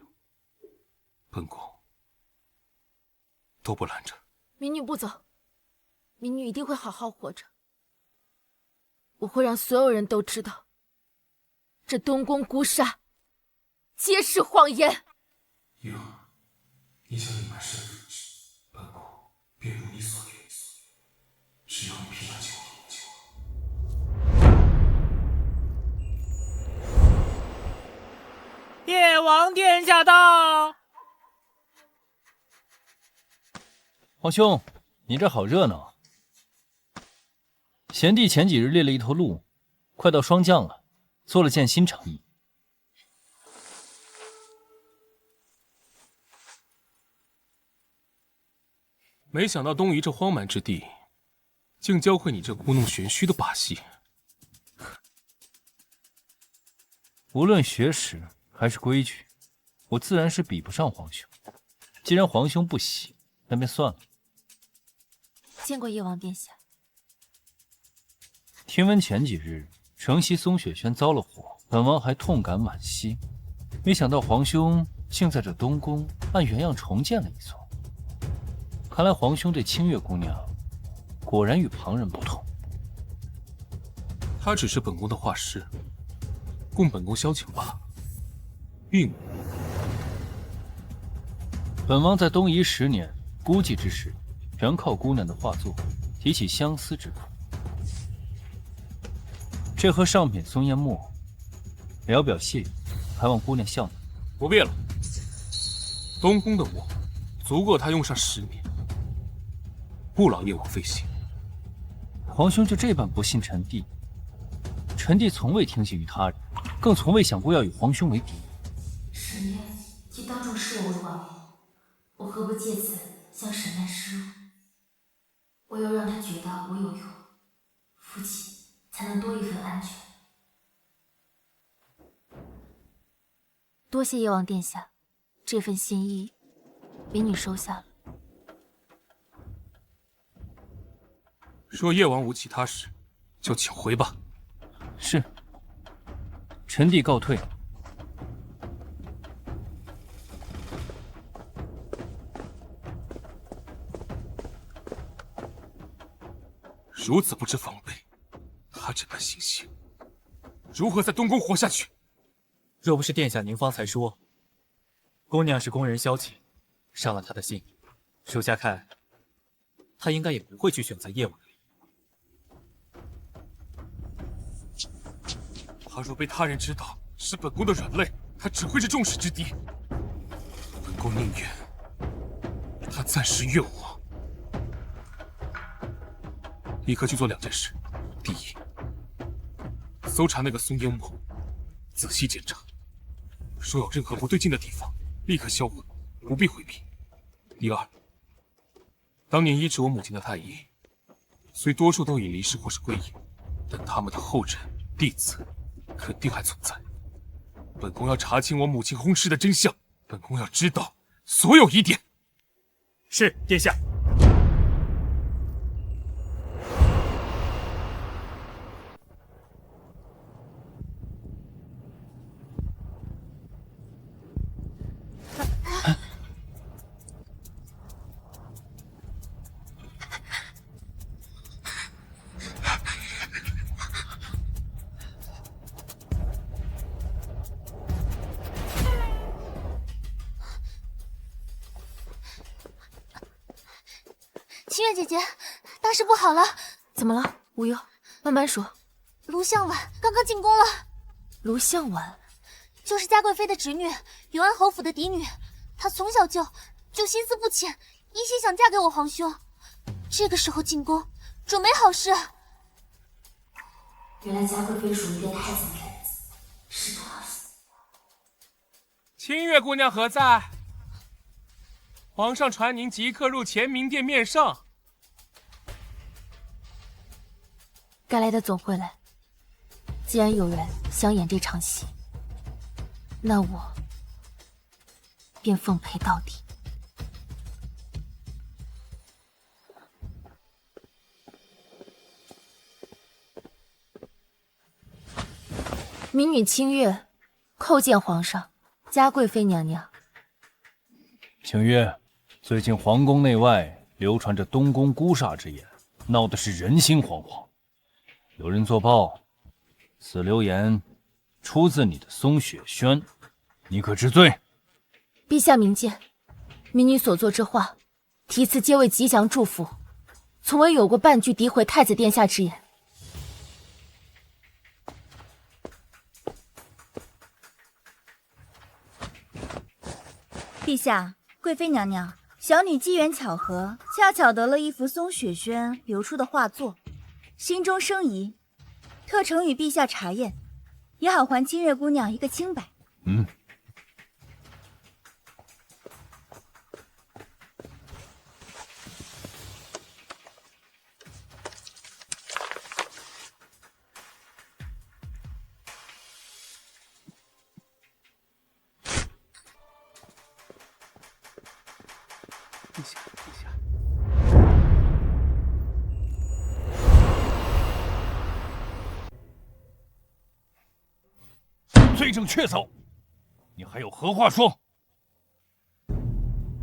本宫都不拦着。民女不走，民女一定会好好活着。我会让所有人都知道，这东宫孤杀皆是谎言。以后你想隐瞒身份，本宫便如你所愿，只要你平安就好。夜王殿下到。皇兄，你这好热闹。贤弟前几日猎了一头鹿，快到霜降了，做了件新长衣。没想到东夷这荒蛮之地，竟教会你这故弄玄虚的把戏。无论学识还是规矩，我自然是比不上皇兄。既然皇兄不喜，那便算了。见过叶王殿下。听闻前几日城西松雪轩遭了火，本王还痛感惋惜。没想到皇兄竟在这东宫按原样重建了一座。看来皇兄对清月姑娘果然与旁人不同。她只是本宫的画师，供本宫消遣罢了，并无。本王在东夷10年孤寂之时，全靠姑娘的画作提起相思之苦。这盒上品松烟墨，聊表谢意，还望姑娘笑纳。不必了，东宫的墨足够她用上10年，不劳叶王费心。皇兄就这般不信臣弟？臣弟从未听信于他人，更从未想过要与皇兄为敌。沈渊既当众视我为王爷，我何不借此向沈渊示弱？我要让他觉得我有用，父亲才能多一份安全。多谢叶王殿下，这份心意，民女收下了。若叶王无其他事，就请回吧。是，臣弟告退。如此不知防备，他这般行性，如何在东宫活下去？若不是殿下您方才说，姑娘是宫人消遣，伤了他的心，属下看，他应该也不会去选择叶王。他若被他人知道是本宫的软肋，他只会是众矢之的。本宫宁愿他暂时怨我。立刻去做2件事：第一，搜查那个松烟墨，仔细检查，若有任何不对劲的地方，立刻销毁，不必回避。第二，当年医治我母亲的太医，虽多数都已离世或是归隐，但他们的后人、弟子肯定还存在。本宫要查清我母亲薨逝的真相，本宫要知道所有疑点。是，殿下。清月姐姐，大事不好了！怎么了？无忧，慢慢说。卢向晚刚刚进宫了。卢向晚，就是嘉贵妃的侄女，永安侯府的嫡女。她从小就心思不浅，一心想嫁给我皇兄。这个时候进宫，准没好事。原来嘉贵妃属于一个太子的孩子，是不好意思。清月姑娘何在？皇上传您即刻入乾明殿面圣。该来的总会来。既然有人想演这场戏，那我便奉陪到底。民女清月叩见皇上，嘉贵妃娘娘。清月，最近皇宫内外流传着东宫孤煞之言，闹得是人心惶惶。有人作报，此流言出自你的松雪轩，你可知罪？陛下明鉴，民女所作之话，题词皆为吉祥祝福，从未有过半句诋毁太子殿下之言。陛下，贵妃娘娘，小女机缘巧合，恰巧得了一幅松雪轩流出的画作，心中生疑，特呈与陛下查验，也好还清月姑娘一个清白。陛下，陛下。罪证确凿，你还有何话说？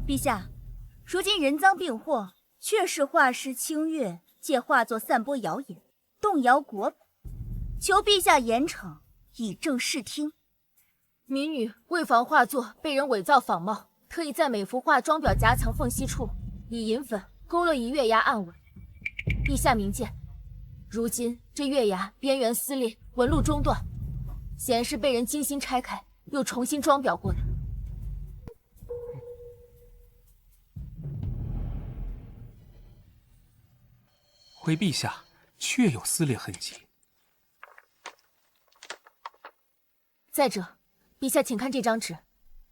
陛下，如今人赃并获，确是画师清月借画作散播谣言，动摇国本，求陛下严惩，以正视听。民女为防画作被人伪造仿冒，特意在每幅画装裱夹层缝隙处以银粉勾了一月牙暗纹。陛下明鉴，如今这月牙边缘撕裂，纹路中断，显然是被人精心拆开又重新装裱过的。回陛下，确有撕裂痕迹。再者，陛下请看这张纸，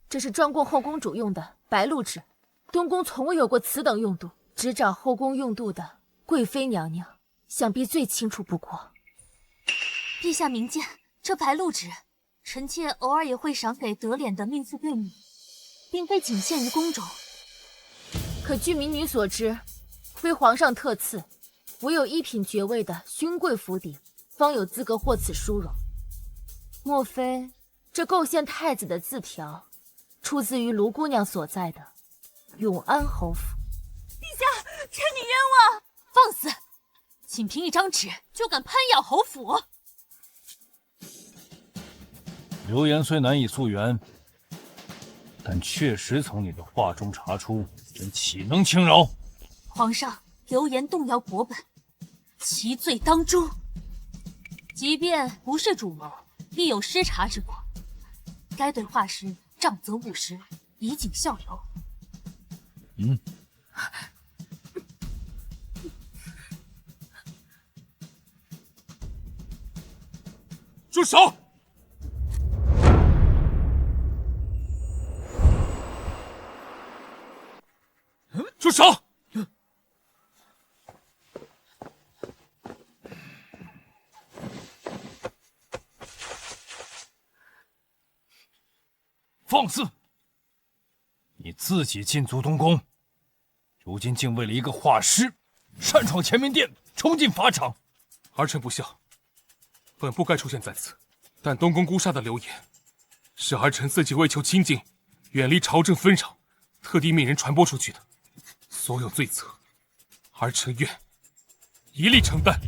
这是专供后公主用的白鹿纸，东宫从未有过此等用度，只找后宫用度的贵妃娘娘，想必最清楚不过。陛下明鉴，这白鹿纸，臣妾偶尔也会赏给得脸的命妇贵女，并非仅限于宫中。可据民女所知，非皇上特赐，唯有一品爵位的勋贵府邸，方有资格获此殊荣。莫非这构陷太子的字条，出自于卢姑娘所在的永安侯府？陛下，臣女冤枉！放肆！仅凭一张纸就敢攀咬侯府？流言虽难以溯源，但确实从你的画中查出，人岂能轻饶？皇上，流言动摇国本，其罪当诛。即便不是主谋，亦有失察之过。该对画师杖责50，以儆效尤。住手！住手！放肆！你自己进足东宫，如今竟为了一个画师，擅闯乾明殿，冲进法场。儿臣不孝，本不该出现在此。但东宫诛杀的流言，是儿臣自己为求清静，远离朝政纷扰，特地命人传播出去的。所有罪责，儿臣愿一力承担。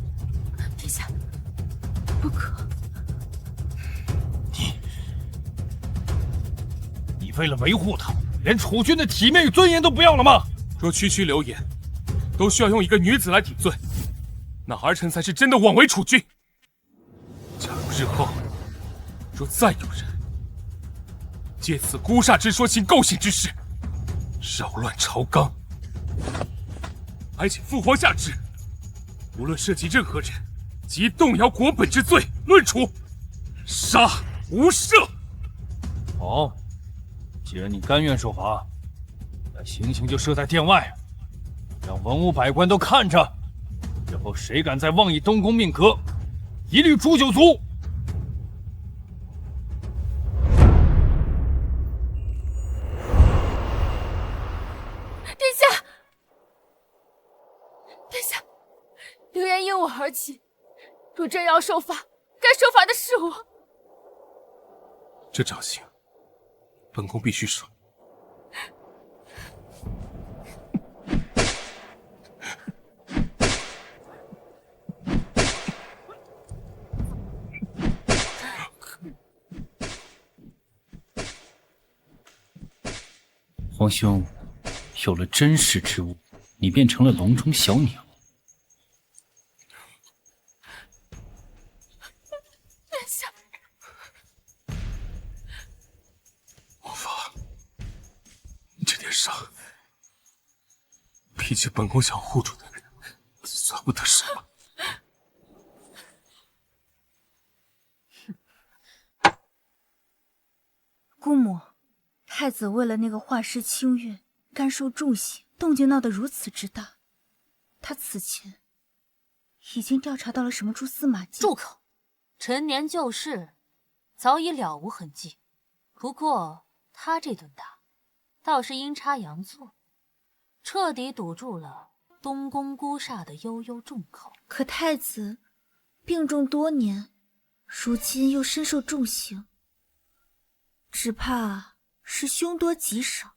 陛下，不可！你为了维护他，连储君的体面与尊严都不要了吗？若区区流言都需要用一个女子来顶罪，那儿臣才是真的枉为储君。假如日后若再有人借此诛杀之说行构陷之事，扰乱朝纲，还请父皇下旨，无论涉及任何人，即动摇国本之罪，论处，杀无赦。好，既然你甘愿受罚，那行刑就设在殿外，让文武百官都看着。日后谁敢再妄议东宫命格，一律诛九族。殿下，流言因我而起，若真要受罚，该受罚的是我。这掌刑，本宫必须受。皇兄，有了珍视之物，你变成了笼中小鸟。殿下，王法，这点伤，比起本宫想护住的人，算不得什么。姑母，太子为了那个画师清月，甘受重刑，动静闹得如此之大。他此前已经调查到了什么蛛丝马迹？住口！陈年旧事，早已了无痕迹。不过他这顿打，倒是阴差阳错，彻底堵住了东宫孤煞的悠悠众口。可太子病重多年，如今又身受重刑，只怕是凶多吉少。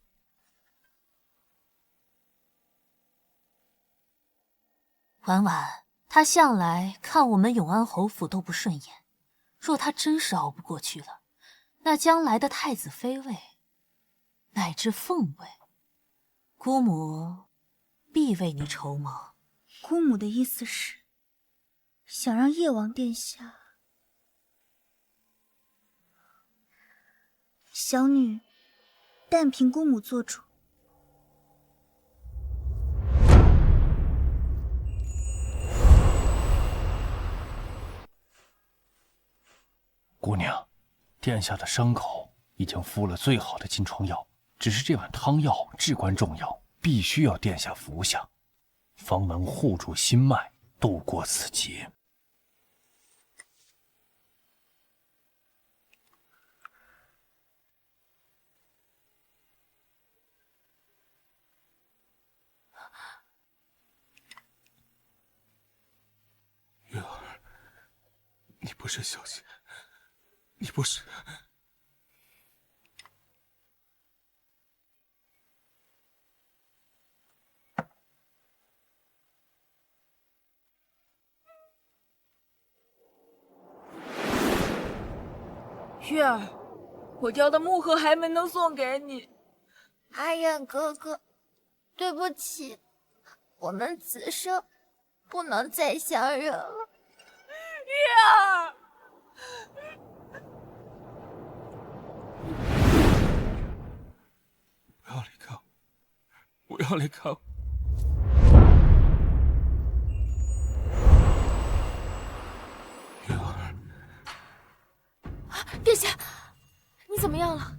婉婉，他向来看我们永安侯府都不顺眼，若他真是熬不过去了，那将来的太子妃位，乃至凤位，姑母必为你筹谋。姑母的意思是，想让叶王殿下……小女但凭姑母做主。姑娘，殿下的伤口已经敷了最好的金疮药，只是这碗汤药至关重要，必须要殿下服下，方能护住心脉，度过此劫。月儿，你不是小姐，你不是。月儿，我雕的木盒还没能送给你。阿远哥哥，对不起，我们此生不能再相认了。月儿，不要离开我，不要离开我。月儿，殿下，你怎么样了？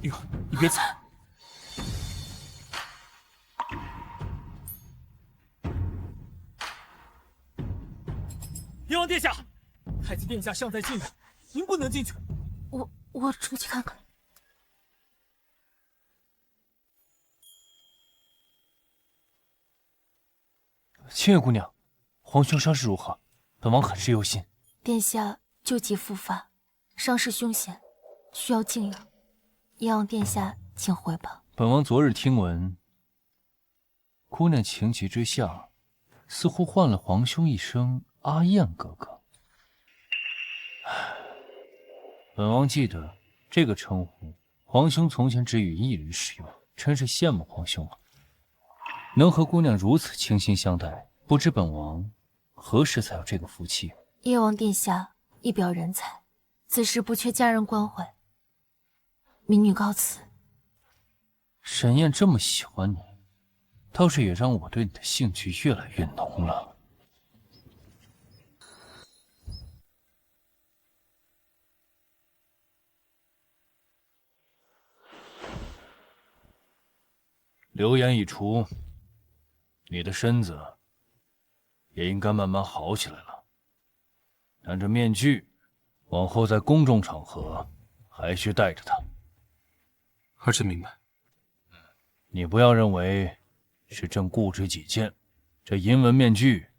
月儿，你别走。叶王殿下，太子殿下尚在境内，您不能进去。我出去看看。清月姑娘，皇兄伤势如何？本王很是忧心。殿下旧疾复发，伤势凶险，需要静养。叶王殿下，请回吧。本王昨日听闻，姑娘情急之下，似乎唤了皇兄一声阿燕哥哥。本王记得这个称呼，皇兄从前只与一人使用，真是羡慕皇兄了。能和姑娘如此倾心相待，不知本王何时才有这个福气？叶王殿下一表人才，此时不缺家人关怀。民女告辞。沈燕这么喜欢你，倒是也让我对你的兴趣越来越浓了。流言已除，你的身子也应该慢慢好起来了。但这面具，往后在公众场合还需带着它。儿臣明白。你不要认为是朕固执己见，这银纹面具，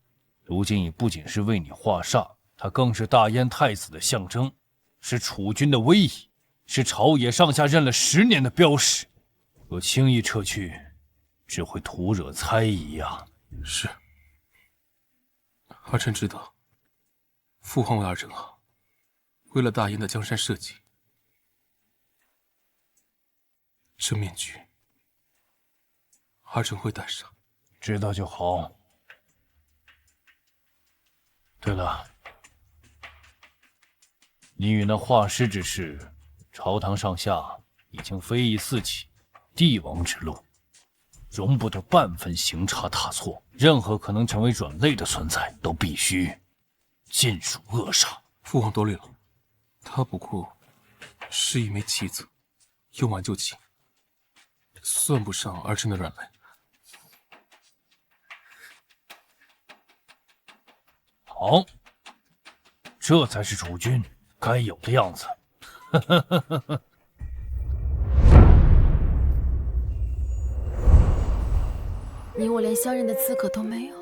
如今已不仅是为你化煞，它更是大燕太子的象征，是楚军的威仪，是朝野上下认了10年的标识。若轻易撤去，只会徒惹猜疑呀。是，儿臣知道，父皇为儿臣好，为了大燕的江山社稷，这面具，儿臣会戴上。知道就好。对了，你与那画师之事，朝堂上下已经非议四起，帝王之路，容不得半分行差踏错。任何可能成为软肋的存在，都必须尽数扼杀。父皇多虑了，他不过是一枚棋子，用完就弃，算不上儿臣的软肋。好，这才是主君该有的样子。你我连相认的资格都没有，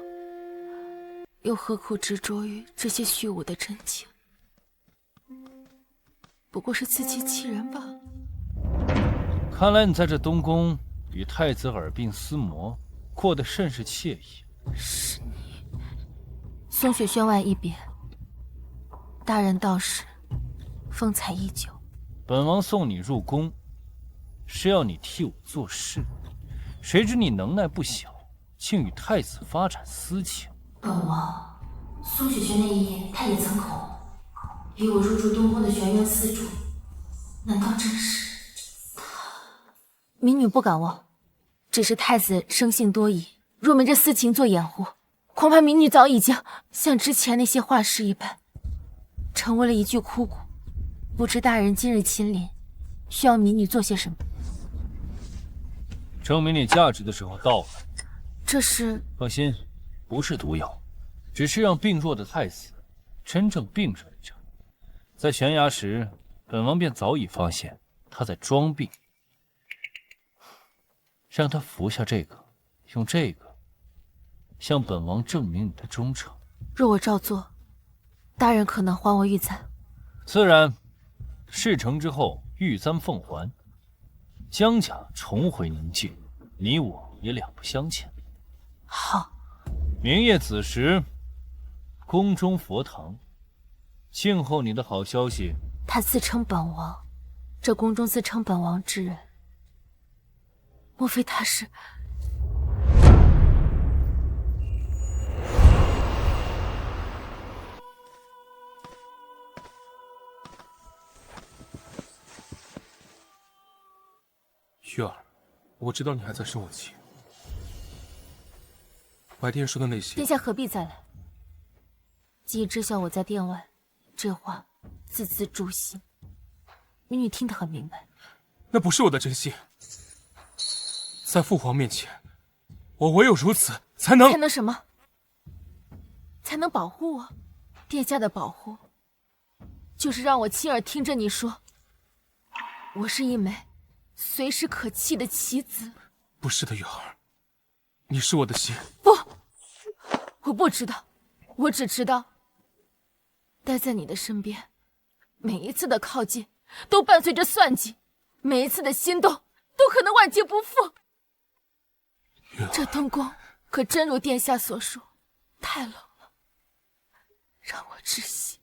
又何苦执着于这些虚无的真情？不过是自欺欺人罢了。看来你在这东宫与太子耳鬓厮磨，过得甚是惬意。是你。松雪轩外一别，大人到时风采依旧。本王送你入宫，是要你替我做事，谁知你能耐不小，竟与太子发展私情。本王，松雪轩那一夜，他也曾口与我入住东宫的玄渊司主，难道真是他？民女不敢忘，只是太子生性多疑，若没这私情做掩护，恐怕民女早已经像之前那些画师一般，成为了一具枯骨。不知大人今日亲临，需要民女做些什么？证明你价值的时候到了。这是……放心，不是毒药，只是让病弱的太子真正病着一场。在悬崖时，本王便早已发现他在装病，让他服下这个，用这个向本王证明你的忠诚。若我照做，大人可能还我玉簪？自然。事成之后，玉簪奉还，江甲重回宁静，你我也两不相欠。好。明夜子时，宫中佛堂，静候你的好消息。他自称本王，这宫中自称本王之人，莫非他是？玉儿，我知道你还在生我气。白天说的那些，殿下何必再来？既已知晓我在殿外，这话字字诛心，民女听得很明白。那不是我的真心，在父皇面前，我唯有如此才能什么？才能保护我？殿下的保护，就是让我亲耳听着你说，我是一枚随时可弃的棋子。不是的，玉儿，你是我的心。不，我不知道，我只知道，待在你的身边，每一次的靠近都伴随着算计，每一次的心动都可能万劫不复。这东宫可真如殿下所说，太冷了，让我窒息。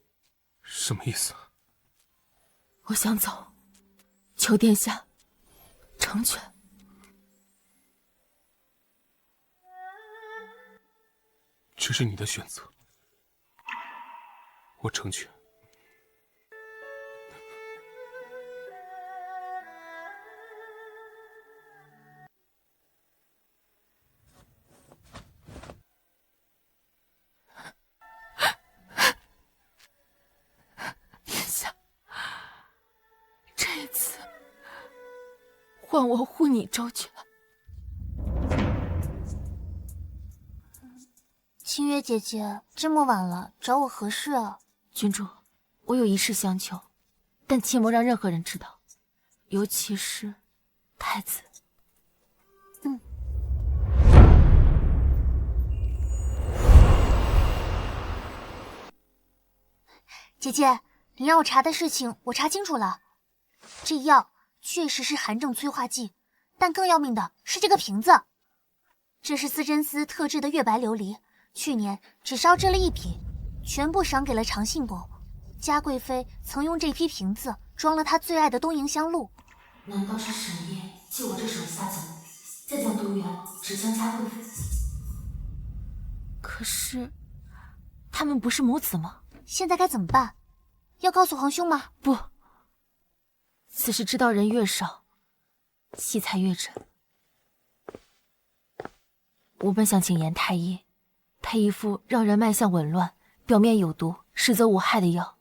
什么意思？我想走，求殿下成全。这是你的选择，我成全。殿下，这一次换我护你周全。清月姐姐，这么晚了，找我何事啊？君主，我有一事相求，但切莫让任何人知道，尤其是太子。姐姐，你让我查的事情，我查清楚了。这药确实是寒症催化剂，但更要命的是这个瓶子，这是司真司特制的月白琉璃。去年只烧制了1批，全部赏给了长信宫。嘉贵妃曾用这批瓶子装了她最爱的东瀛香露。难道是沈夜借我这手下酒，再将毒源指向嘉贵妃？可是，他们不是母子吗？现在该怎么办？要告诉皇兄吗？不，此事知道人越少，戏才越真。我本想请严太医配一副让人脉象紊乱、表面有毒、实则无害的药，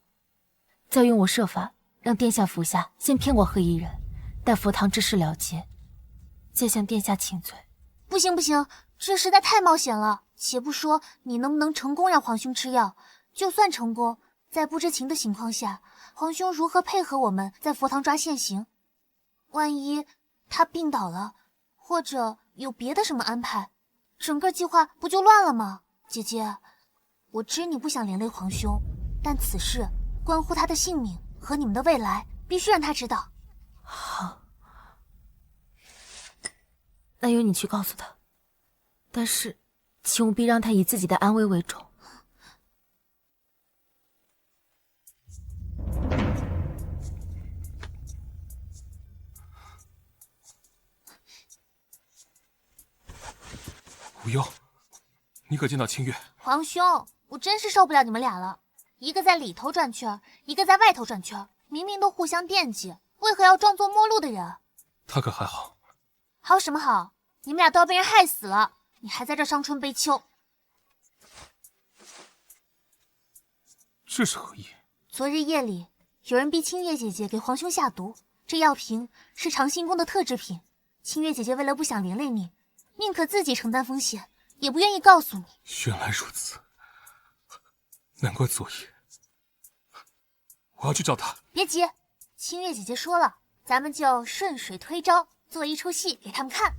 再用我设法让殿下服下，先骗过黑衣人，待佛堂之事了结，再向殿下请罪。不行不行，这实在太冒险了。且不说你能不能成功让皇兄吃药，就算成功，在不知情的情况下，皇兄如何配合我们在佛堂抓现行？万一他病倒了，或者有别的什么安排，整个计划不就乱了吗？姐姐，我知你不想连累皇兄，但此事关乎他的性命和你们的未来，必须让他知道。好，那由你去告诉他，但是请务必让他以自己的安危为重。无忧，你可见到清月？皇兄，我真是受不了你们俩了，一个在里头转圈，一个在外头转圈，明明都互相惦记，为何要装作陌路的人？他可还好？好什么好？你们俩都要被人害死了，你还在这伤春悲秋。这是何意？昨日夜里，有人逼清月姐姐给皇兄下毒，这药瓶是长兴宫的特制品。清月姐姐为了不想连累你，宁可自己承担风险，也不愿意告诉你。原来如此，难怪昨夜。我要去找他。别急，清月姐姐说了，咱们就顺水推舟，做一出戏给他们看。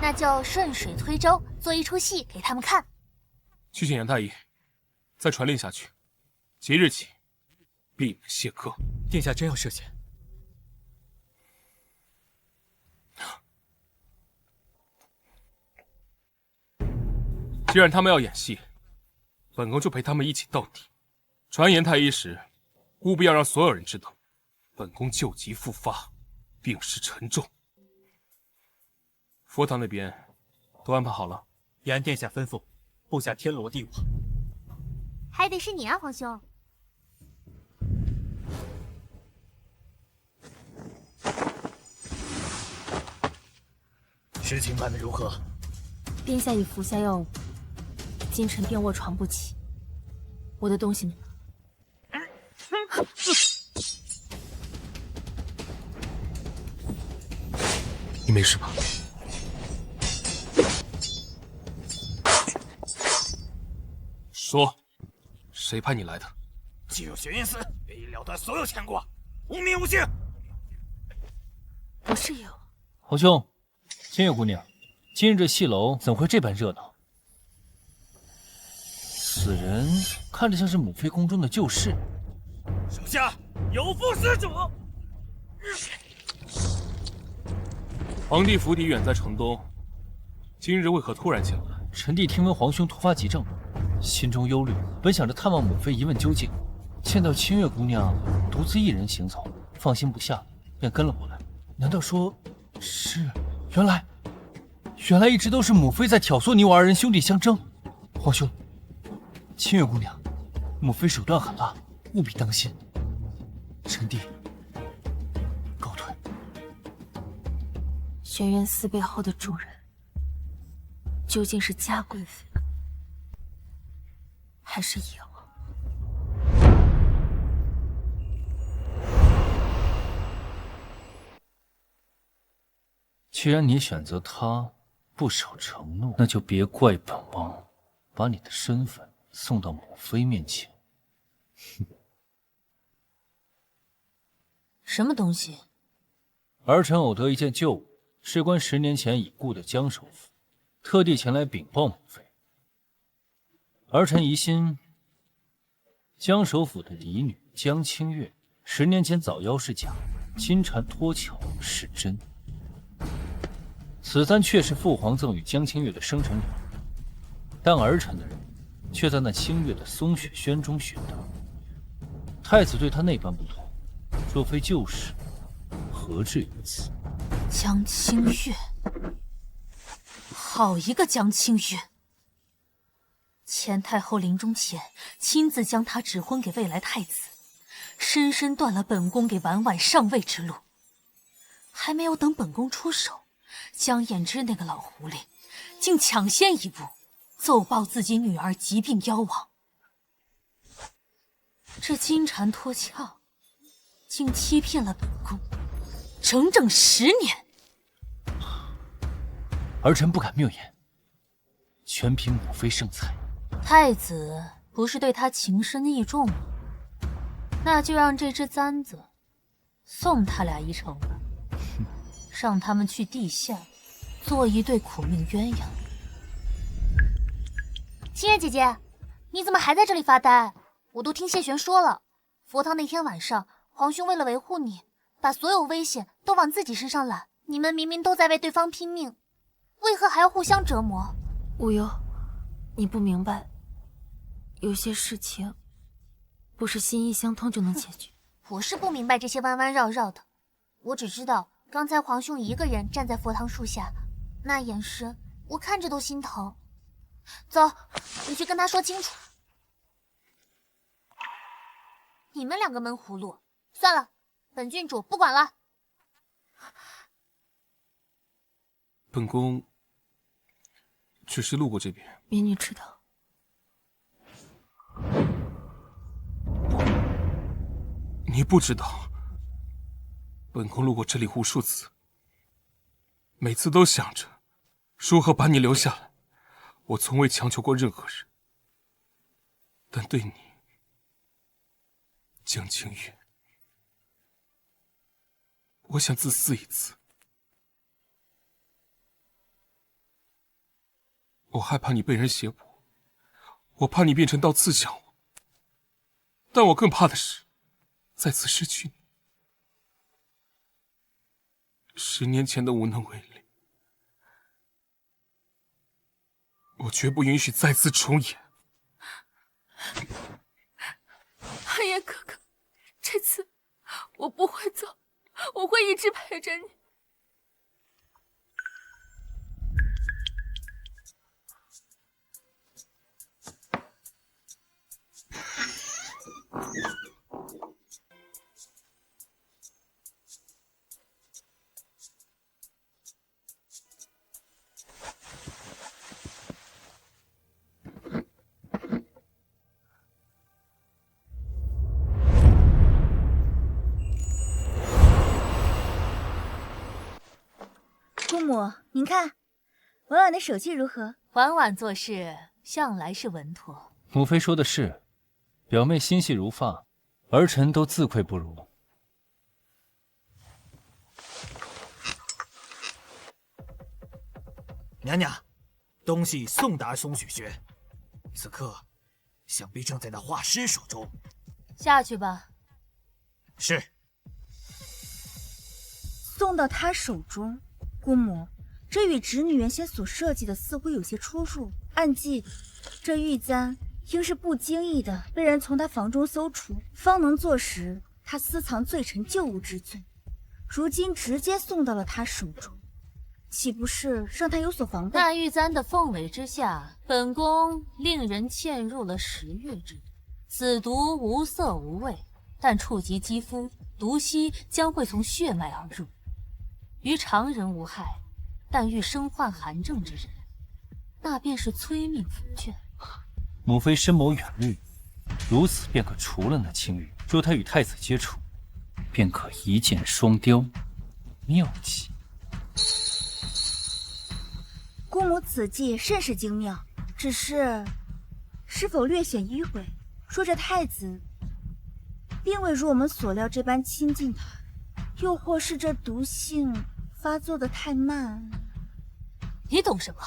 那就顺水推舟，做一出戏给他们看。去见杨太医，再传令下去，即日起闭门谢客。殿下真要涉险？既然他们要演戏，本宫就陪他们一起到底。传言太医时，务必要让所有人知道，本宫旧疾复发，病势沉重。佛堂那边都安排好了。沿殿下吩咐，布下天罗地网。还得是你啊，皇兄。事情办得如何？殿下已服下药物，今晨便卧床不起。我的东西呢？你没事吧？说，谁派你来的？进入玄云寺，便已了断所有牵挂，无名无姓。不是有。皇兄，清月姑娘，今日这戏楼怎会这般热闹？此人看着像是母妃宫中的旧侍。手下有负施主。皇帝府邸远在城东，今日为何突然前来？臣弟听闻皇兄突发急症，心中忧虑，本想着探望母妃一问究竟，见到清月姑娘独自一人行走，放心不下，便跟了过来。难道说是？原来一直都是母妃在挑唆你我二人兄弟相争。皇兄，清月姑娘，母妃手段狠辣，务必当心。臣弟告退。玄元寺背后的主人究竟是嘉贵妃，还是野王？既然你选择他，不守承诺，那就别怪本王把你的身份送到母妃面前。什么东西？儿臣偶得一件旧物，事关10年前已故的江首府，特地前来禀报母妃。儿臣疑心江首府的嫡女江清月10年前早夭是假，金蝉脱壳是真。此簪确是父皇赠予江清月的生辰礼物，但儿臣的人却在那清月的松雪轩中寻得。太子对他那般不同，若非旧事，何至于此？江清月，好一个江清月！前太后临终前亲自将她指婚给未来太子，深深断了本宫给婉婉上位之路。还没有等本宫出手，江衍之那个老狐狸竟抢先一步奏报自己女儿疾病夭亡。这金蝉脱壳，竟欺骗了本宫整整10年。儿臣不敢谬言。全凭母妃圣才。太子不是对他情深意重吗？那就让这只簪子送他俩一程吧，让他们去地下做一对苦命鸳鸯。清月姐姐，你怎么还在这里发呆？我都听谢玄说了，佛堂那天晚上，皇兄为了维护你，把所有危险都往自己身上揽。你们明明都在为对方拼命，为何还要互相折磨？无忧，你不明白，有些事情不是心意相通就能解决。我是不明白这些弯弯绕绕的，我只知道刚才皇兄一个人站在佛堂树下，那眼神我看着都心疼。走，你去跟他说清楚。你们两个闷葫芦，算了，本郡主不管了。本宫只是路过这边。民女知道。你不知道，本宫路过这里无数次，每次都想着如何把你留下来。我从未强求过任何人，但对你，江清月，我想自私一次。我害怕你被人胁迫，我怕你变成刀刺向我，但我更怕的是再次失去你。10年前的无能为力，我绝不允许再次重演。寒夜哥哥，这次我不会走，我会一直陪着你。姑母，您看，婉婉的手气如何？婉婉做事向来是稳妥。母妃说的是，表妹心细如发，儿臣都自愧不如。娘娘，东西送达松雪轩，此刻想必正在那画师手中。下去吧。是。送到他手中。姑母，这与侄女原先所设计的似乎有些出入。暗记，这玉簪应是不经意的被人从他房中搜出，方能坐实他私藏罪臣旧物之罪。如今直接送到了他手中，岂不是让他有所防备？那玉簪的凤尾之下，本宫令人嵌入了10月之毒，此毒无色无味，但触及肌肤，毒息将会从血脉而入。于常人无害，但遇身患寒症之人，那便是催命符卷。母妃深谋远虑，如此便可除了那青玉。若他与太子接触，便可一箭双雕，妙计。姑母此计甚是精妙，只是是否略显迂回？说这太子并未如我们所料这般亲近他，又或是这毒性发作的太慢？你懂什么？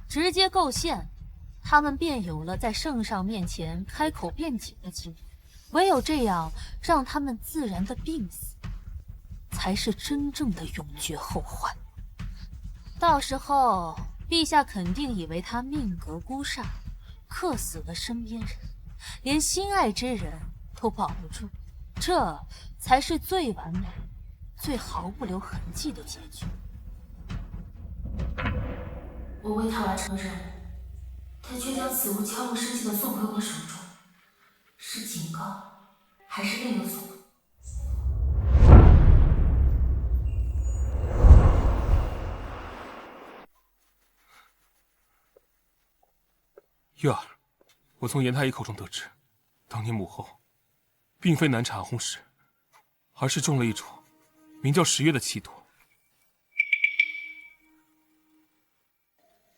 直接构陷，他们便有了在圣上面前开口辩解的机会。唯有这样，让他们自然的病死，才是真正的永绝后患。到时候，陛下肯定以为他命格孤煞，克死了身边人，连心爱之人都保不住，这才是最完美、最毫不留痕迹的结局。我为他完成了任务，他却将此物悄无声息地送回我手中，是警告，还是另有所图？月儿，我从严太医口中得知，当年母后并非难产红石，而是中了一种名叫10月的气毒。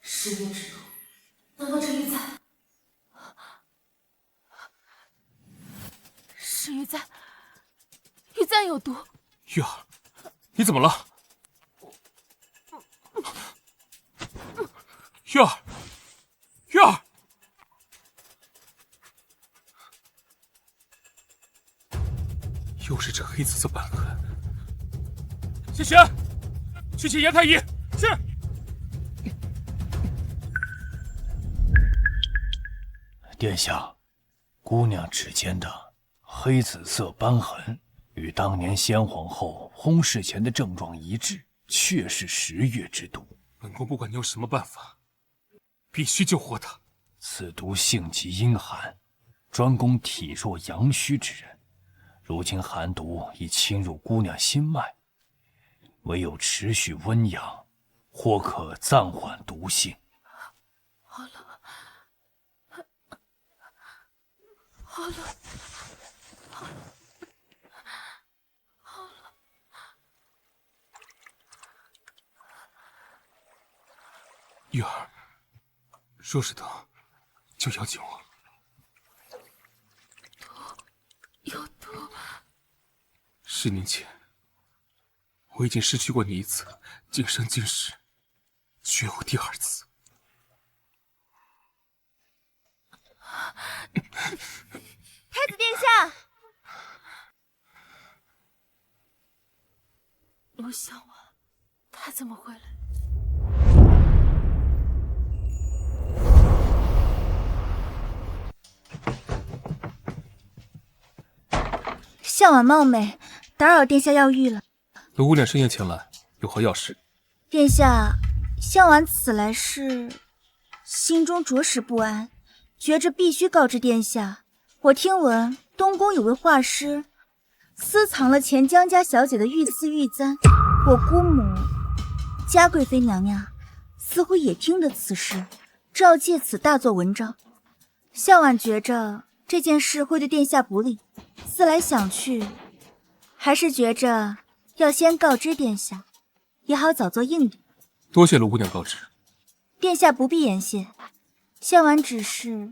10月之毒。难道是玉簪？是玉簪，玉簪有毒。玉儿，你怎么了？玉儿，玉儿，又是这黑紫色斑痕。谢贤，去请严太医。是。殿下，姑娘指尖的黑紫色斑痕与当年先皇后薨逝前的症状一致，确是10月之毒。本宫不管你用什么办法，必须救活她。此毒性极阴寒，专攻体弱阳虚之人。如今寒毒已侵入姑娘心脉，唯有持续温养，或可暂缓毒性。好了，好了，好了，好了。玉儿，若是疼，就咬紧我。有毒。10年前，我已经失去过你一次，今生今世，绝无第2次。太子殿下，陆小婉，他怎么会来？向晚冒昧，打扰殿下药浴了。卢姑娘深夜前来，有何要事？殿下，向晚此来是心中着实不安，觉着必须告知殿下。我听闻东宫有位画师私藏了前江家小姐的玉丝玉簪，我姑母嘉贵妃娘娘似乎也听得此事，正要借此大做文章。向晚觉着这件事会对殿下不利，思来想去，还是觉着要先告知殿下，也好早做应对。多谢卢姑娘告知。殿下不必言谢，向晚只是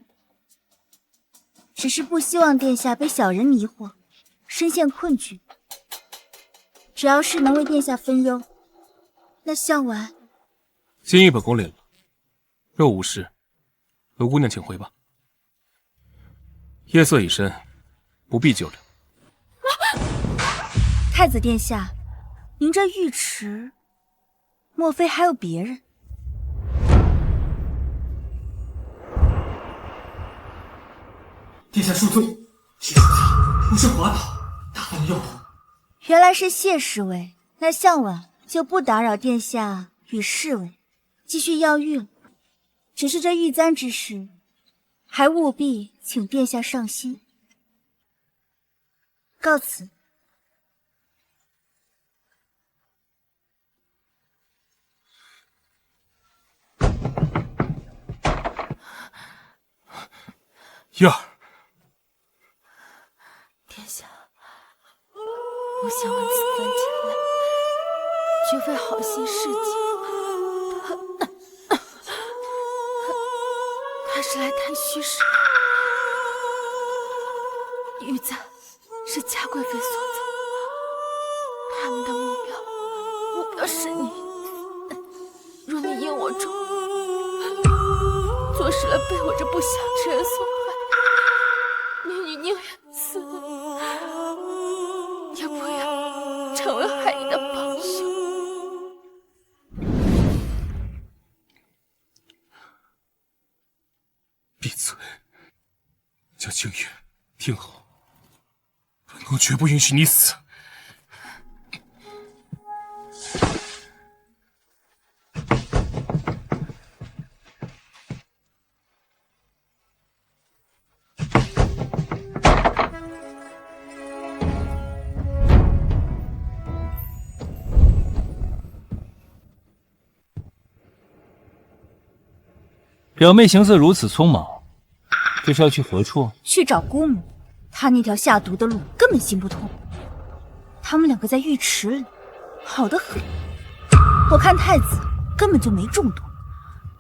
不希望殿下被小人迷惑，深陷困局。只要是能为殿下分忧，那向晚心意本宫领了。若无事，卢姑娘请回吧。夜色已深，不必久留。太子殿下，您这玉池，莫非还有别人？殿下恕罪，是属下不慎滑倒，打翻了药桶。原来是谢侍卫，那向晚就不打扰殿下与侍卫继续药浴了。只是这玉簪之事，还务必请殿下上心。告辞。燕儿，殿下，我想晚此番前来，绝非好心事迹。他是来谈虚实的。玉簪是嘉贵妃所赠，他们的目标是你。若你因我中，坐实了被我这不祥之人所害，女宁愿死，也不要成为害你的帮凶。闭嘴！江清月，听好，本宫绝不允许你死。表妹行色如此匆忙，这是要去何处？去找姑母，她那条下毒的路根本行不通。他们两个在浴池里，好得很。我看太子根本就没中毒，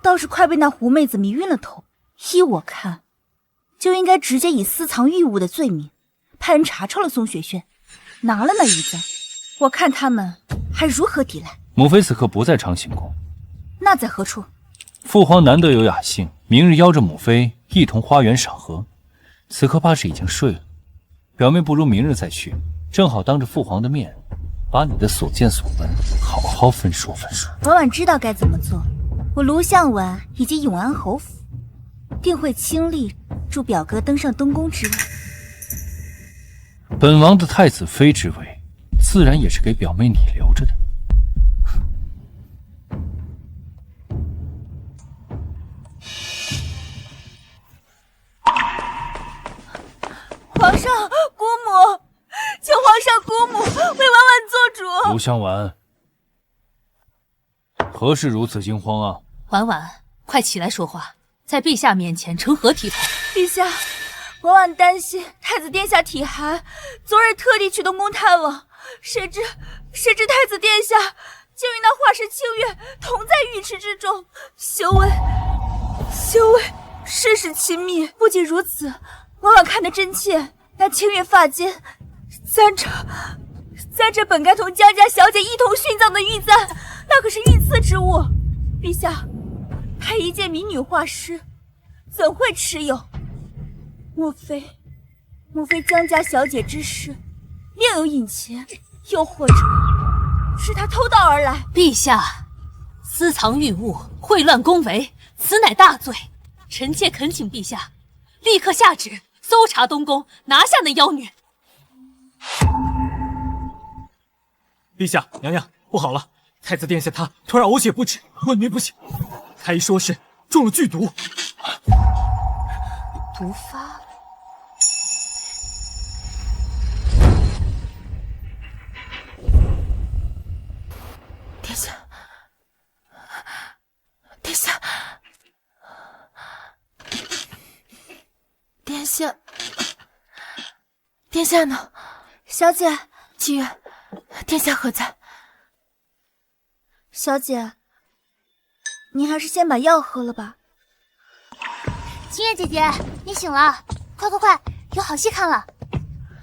倒是快被那狐妹子迷晕了头。依我看，就应该直接以私藏玉物的罪名，派人查抄了宋雪萱，拿了那玉簪。我看他们还如何抵赖。母妃此刻不在长醒宫，那在何处？父皇难得有雅兴，明日邀着母妃一同花园赏荷。此刻怕是已经睡了。表妹不如明日再去，正好当着父皇的面，把你的所见所闻好好分说分说。婉婉知道该怎么做。我卢向晚以及永安侯府定会倾力助表哥登上东宫之位。本王的太子妃之位，自然也是给表妹你留着的。皇上，姑母，求皇上姑母为婉婉做主。卢向晚，何事如此惊慌啊？婉婉，快起来说话，在陛下面前成何体统？陛下，婉婉担心太子殿下体寒，昨日特地去东宫探望，谁知太子殿下竟与那画师清月同在浴池之中，修为甚是亲密。不仅如此，婉婉看得真切，那清月发间簪着本该同江家小姐一同殉葬的玉簪，那可是御赐之物。陛下，她一介民女画师，怎会持有？莫非江家小姐之事另有隐情，又或者是她偷盗而来？陛下，私藏玉物，秽乱宫闱，此乃大罪。臣妾恳请陛下立刻下旨搜查东宫，拿下那妖女。陛下，娘娘，不好了！太子殿下他突然呕血不止，昏迷不醒。太医说是中了剧毒，毒发。殿下，殿下，殿下，殿下呢？小姐，清月，殿下何在？小姐，您还是先把药喝了吧。清月姐姐，你醒了，快，有好戏看了。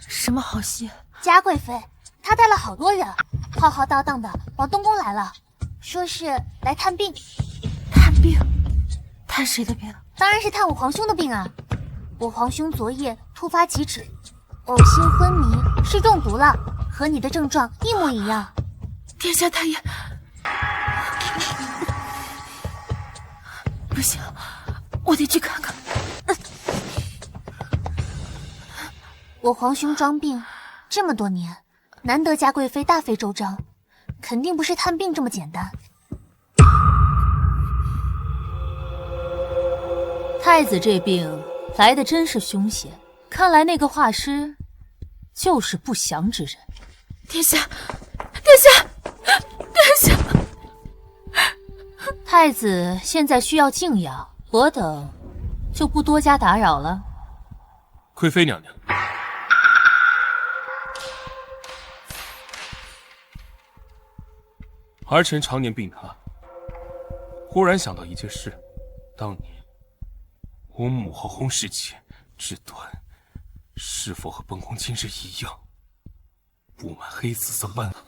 什么好戏？嘉贵妃，她带了好多人，浩浩荡荡的往东宫来了，说是来探病。探病？探谁的病？当然是探我皇兄的病啊！我皇兄昨夜突发急旨，呕心昏迷，是中毒了，和你的症状一模一样。殿下他也……不行，我得去看看。我皇兄装病这么多年，难得嘉贵妃大费周章，肯定不是探病这么简单。太子这病来的真是凶险，看来那个画师就是不祥之人。殿下，殿下，殿下！太子现在需要静养，我等就不多加打扰了。贵妃娘娘，儿臣常年病榻，忽然想到一件事：当年我母后薨逝前这段，是否和本宫今日一样，布满黑紫色斑痕？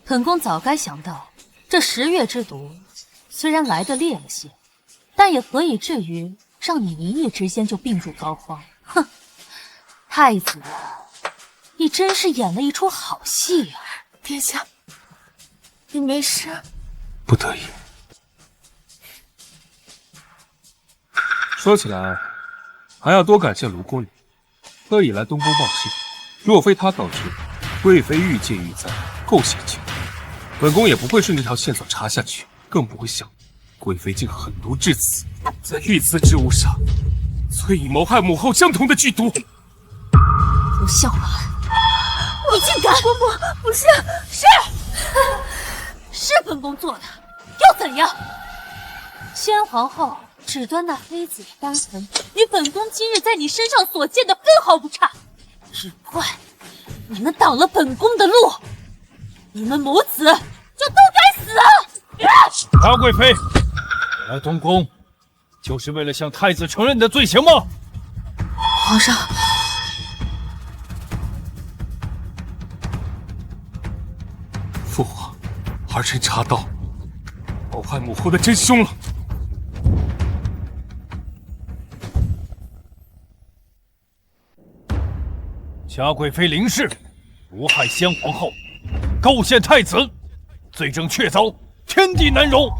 本宫早该想到，这10月之毒虽然来得烈了些，但也何以至于让你一夜之间就病入膏肓？哼，太子，你真是演了一出好戏啊！殿下，你没事？不得已。说起来，还要多感谢卢宫女，特意来东宫报信。若非她告知贵妃御借玉簪构陷境，本宫也不会顺这条线索查下去，更不会想贵妃竟狠毒至此，在御赐之物上恻意谋害母后相同的剧毒。卢向晚，你竟敢！姑母，不是，是本宫做的，又怎样？先皇后只端那黑紫斑痕，与本宫今日在你身上所见的分毫不差，只怪你们挡了本宫的路。你们母子就都该死！嘉贵妃，来东宫就是为了向太子承认你的罪行吗？皇上，父皇，儿臣查到，谋害母后的真凶了。嘉贵妃凌氏毒害先皇后，构陷太子，罪证确凿，天地难容。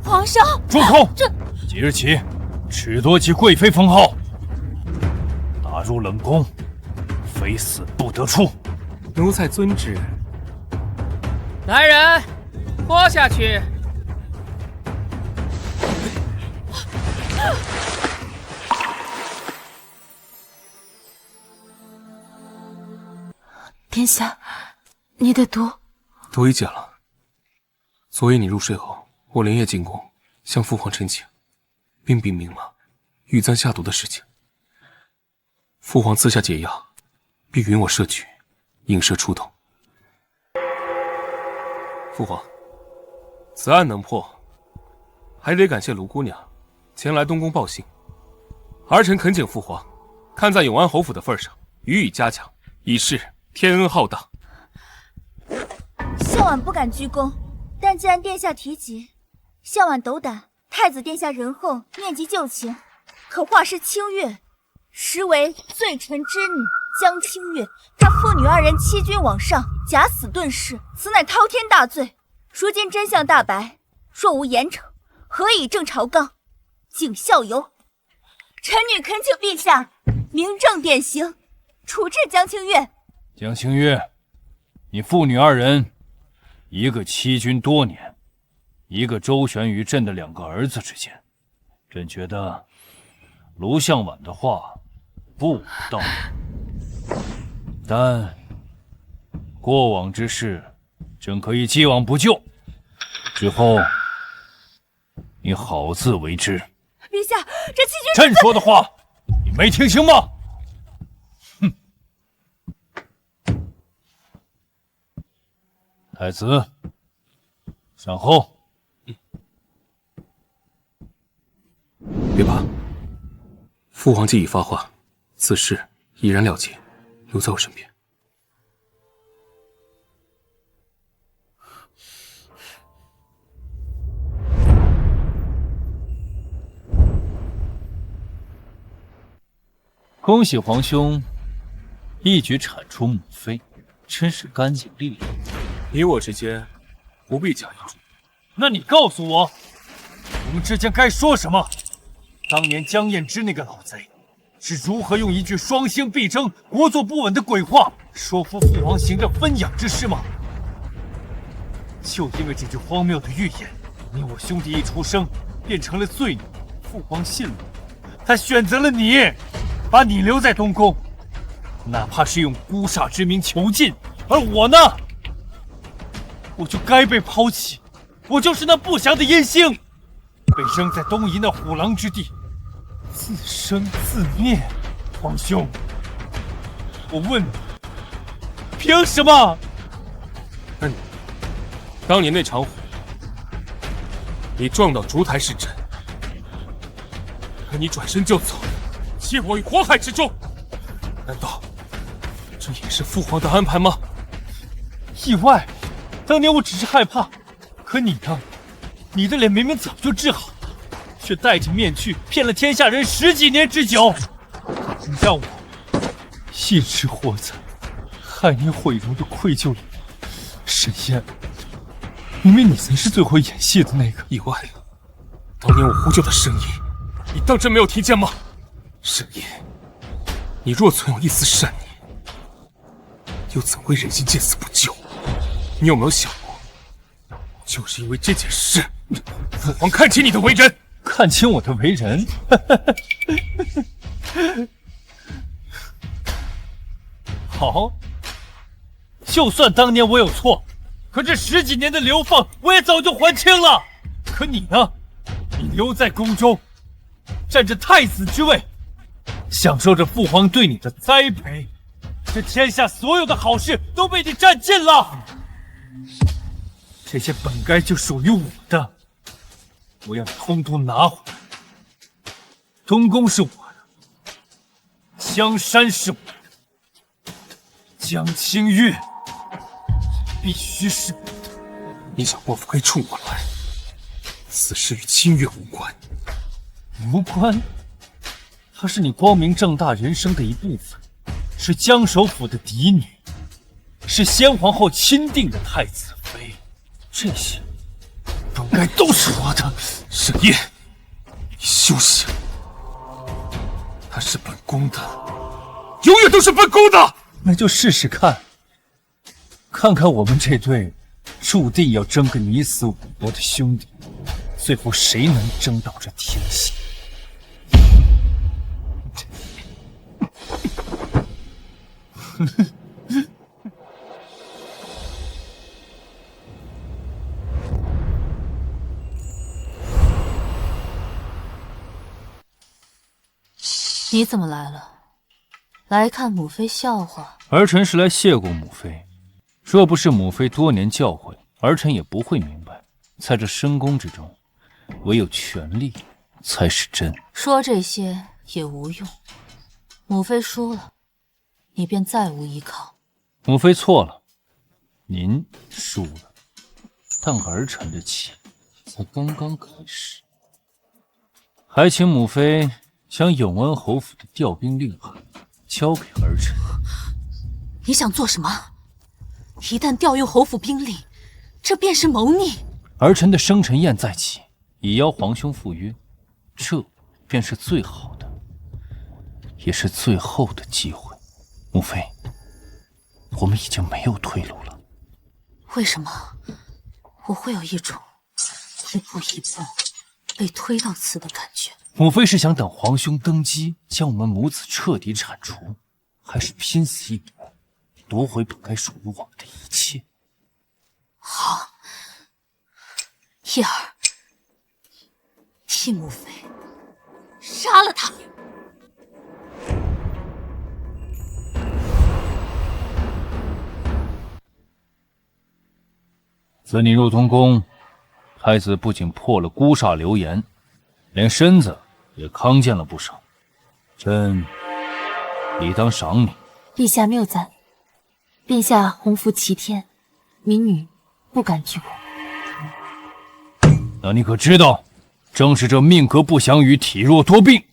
皇上，住口！即日起，褫夺其贵妃封号，打入冷宫，非死不得出。奴才遵旨。来人，拖下去。殿下，你的毒毒已解了。昨夜你入睡后，我连夜进宫，向父皇陈情，并禀明了玉簪下毒的事情。父皇赐下解药，并允我摄取，引蛇出洞。父皇，此案能破，还得感谢卢姑娘前来东宫报信。儿臣恳请父皇，看在永安侯府的份上，予以嘉奖，以示天恩浩荡。孝婉不敢居功，但既然殿下提及，孝婉斗胆。太子殿下仁厚，念及旧情，可画师清月实为罪臣之女江清月，她父女二人欺君罔上，假死遁世，此乃滔天大罪。如今真相大白，若无严惩，何以正朝纲？谨效尤。臣女恳请陛下明正典刑，处置江清月。江清月，你父女二人，一个欺君多年，一个周旋于朕的2个儿子之间，朕觉得卢向晚的话不无道理。但过往之事，朕可以既往不咎。之后，你好自为之。陛下，这欺君……朕说的话，你没听清吗？哼！太子，善后。别怕，父皇既已发话，此事已然了结，留在我身边。恭喜皇兄一举铲除母妃，真是干净利落。你我之间不必假言。那你告诉我，我们之间该说什么？当年江燕之那个老贼是如何用一句双星必争、国祚不稳的鬼话说服父皇行这分养之事吗？就因为这句荒谬的预言，你我兄弟一出生变成了罪孽。父皇信了，他选择了你，把你留在东宫，哪怕是用孤煞之名囚禁。而我呢，我就该被抛弃，我就是那不祥的阴星，被扔在东夷那虎狼之地，自生自灭。皇兄，我问你，凭什么？那你当年那场火，你撞到烛台是真，可你转身就走，弃我于火海之中，难道这也是父皇的安排吗？意外，当年我只是害怕，可你呢？你的脸明明早就治好了，却戴着面具骗了天下人10几年之久。你让我一直活在害你毁容的愧疚里。沈烟，明明你才是最会演戏的那个。意外了，当年我呼救的声音，你当真没有听见吗？沈烟，你若存有一丝善念，又怎会忍心见死不救？你有没有想过，就是因为这件事，父皇看清你的为人，看清我的为人？好，就算当年我有错，可这10几年的流放，我也早就还清了。可你呢？你留在宫中，占着太子之位，享受着父皇对你的栽培，这天下所有的好事都被你占尽了，这些本该就属于我的，我要通通拿回来。东宫是我的，江山是我的，江清月必须是我的。你想莫非冲我来？此事与清月无关。无关？她是你光明正大人生的一部分，是江首府的嫡女，是先皇后钦定的太子妃，这些本该都是我的。沈夜，你休想！她是本宫的，永远都是本宫的。那就试试看，看看我们这对注定要争个你死我活的兄弟，最后谁能争到这天下？你怎么来了？来看母妃笑话？儿臣是来谢过母妃，若不是母妃多年教诲，儿臣也不会明白，在这深宫之中，唯有权力才是真。说这些也无用，母妃输了，你便再无依靠。母妃错了，您输了，但儿臣的棋才刚刚开始。还请母妃将永安侯府的调兵令函交给儿臣。你想做什么？一旦调用侯府兵力，这便是谋逆。儿臣的生辰宴在即，已邀皇兄赴约，这便是最好的，也是最后的机会。母妃，我们已经没有退路了。为什么我会有一种一步一步被推到此的感觉？母妃是想等皇兄登基，将我们母子彻底铲除，还是拼死一搏，夺回本该属于我们的一切？好，叶儿，替母妃杀了他。自你入东宫，太子不仅破了孤煞流言，连身子也康健了不少，朕理当赏你。陛下谬赞，陛下洪福齐天，民女不敢居过。那你可知道，正是这命格不详与体弱多病，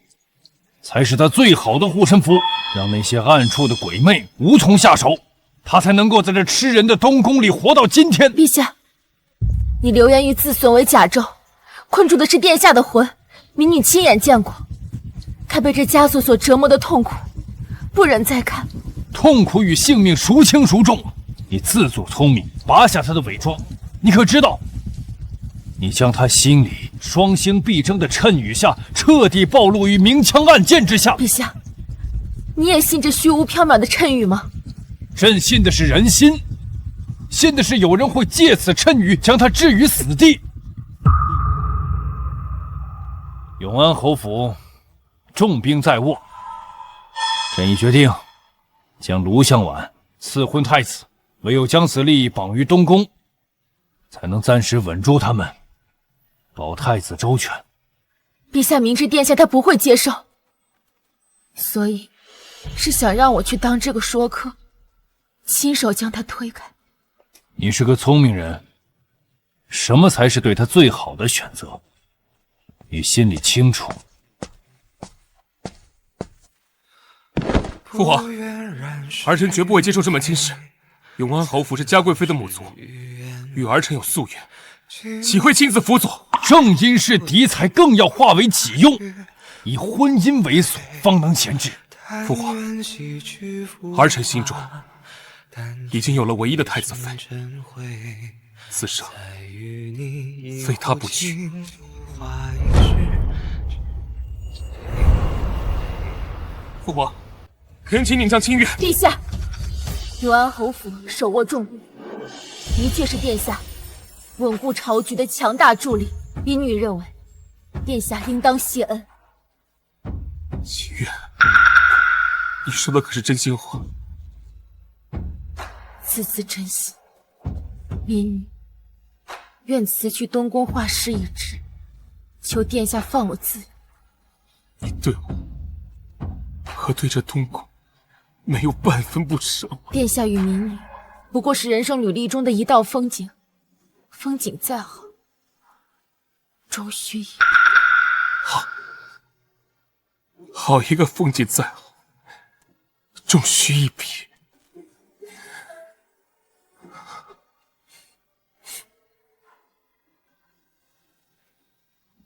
才是他最好的护身符，让那些暗处的鬼魅无从下手，他才能够在这吃人的东宫里活到今天。陛下，你流言于自损为甲胄，困住的是殿下的魂，民女亲眼见过，他被这枷锁所折磨的痛苦，不忍再看。痛苦与性命孰轻孰重？你自作聪明，拔下他的伪装。你可知道，你将他心里双星必争的谶语下彻底暴露于明枪暗箭之下。陛下，你也信这虚无缥缈的谶语吗？朕信的是人心，信的是有人会借此谶语将他置于死地。永安侯府重兵在握，朕已决定将卢向晚赐婚太子，唯有将此利益绑于东宫，才能暂时稳住他们，保太子周全。陛下明知殿下他不会接受，所以是想让我去当这个说客，亲手将他推开。你是个聪明人，什么才是对他最好的选择，你心里清楚。父皇，儿臣绝不会接受这门亲事。永安侯府是嘉贵妃的母族，与儿臣有夙愿，岂会亲自辅佐？正因是敌，才更要化为己用，以婚姻为所，方能前置。父皇，儿臣心中已经有了唯一的太子妃，此生非她不娶。父皇，恳请您将清月。陛下，永安侯府手握重兵，的确是殿下稳固朝局的强大助力。民女认为，殿下应当谢恩。清月，你说的可是真心话？字字真心。民女愿辞去东宫画师一职，求殿下放我自由。你对我和对这东宫没有半分不舍。殿下与民女不过是人生履历中的一道风景，风景再好，终须一别。好一个风景再好，终须一别。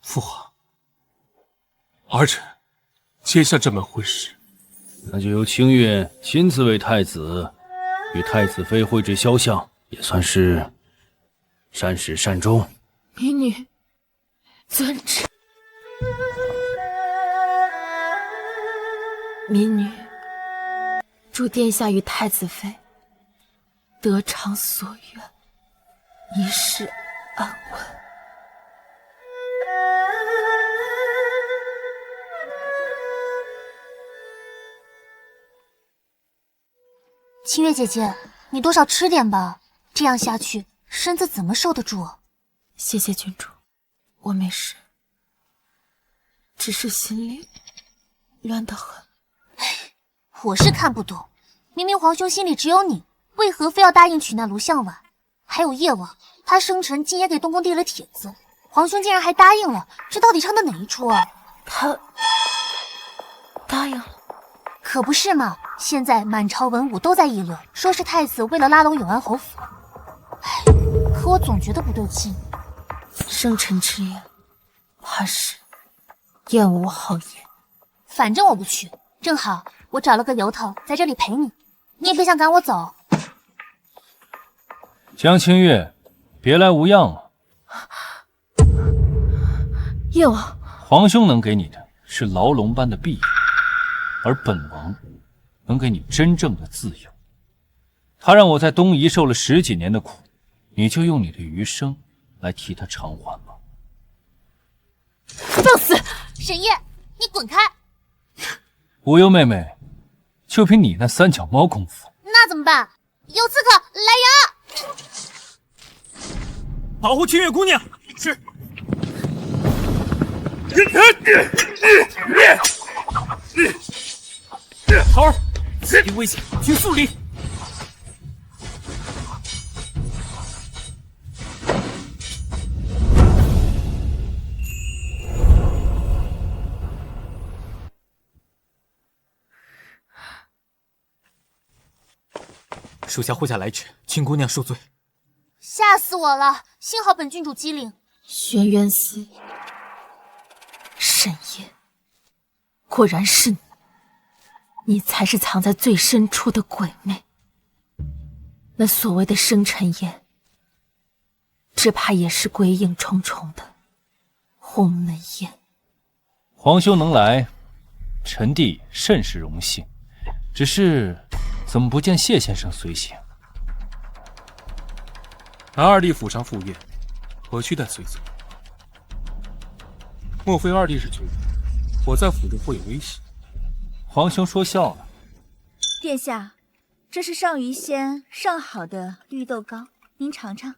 父皇，儿臣接下这门婚事，那就由清月亲自为太子与太子妃绘制肖像，也算是善始善终。民女遵旨。民女祝殿下与太子妃得偿所愿，一世安稳。清月姐姐，你多少吃点吧，这样下去身子怎么受得住？谢谢郡主，我没事，只是心里乱得很。我是看不懂，明明皇兄心里只有你，为何非要答应娶那卢向晚？还有夜王，他生辰竟也给东宫递了帖子，皇兄竟然还答应了，这到底唱的哪一出啊？他答应了，可不是嘛！现在满朝文武都在议论，说是太子为了拉拢永安侯府。唉，可我总觉得不对劲。生辰之宴，怕是宴无好言。反正我不去，正好我找了个由头在这里陪你，你也别想赶我走。江清月，别来无恙啊！夜王，皇兄能给你的是牢笼般的庇护，而本王能给你真正的自由。他让我在东夷受了10几年的苦，你就用你的余生来替他偿还吧。放肆！沈夜，你滚开！无忧妹妹，就凭你那3脚猫功夫，那怎么办？有刺客来人！保护清月姑娘。是。桃儿，此地危险，请速离。属下护驾来迟，请姑娘恕罪。吓死我了！幸好本郡主机灵。轩辕司，沈夜，果然是你，你才是藏在最深处的鬼魅。那所谓的生辰宴，只怕也是鬼影重重的鸿门宴。皇兄能来，臣弟甚是荣幸。只是怎么不见谢先生随行？俺二弟府上赴宴，何须带随从？莫非二弟是觉得我在府中会有危险？皇兄说笑了。殿下，这是上虞仙上好的绿豆糕，您尝尝。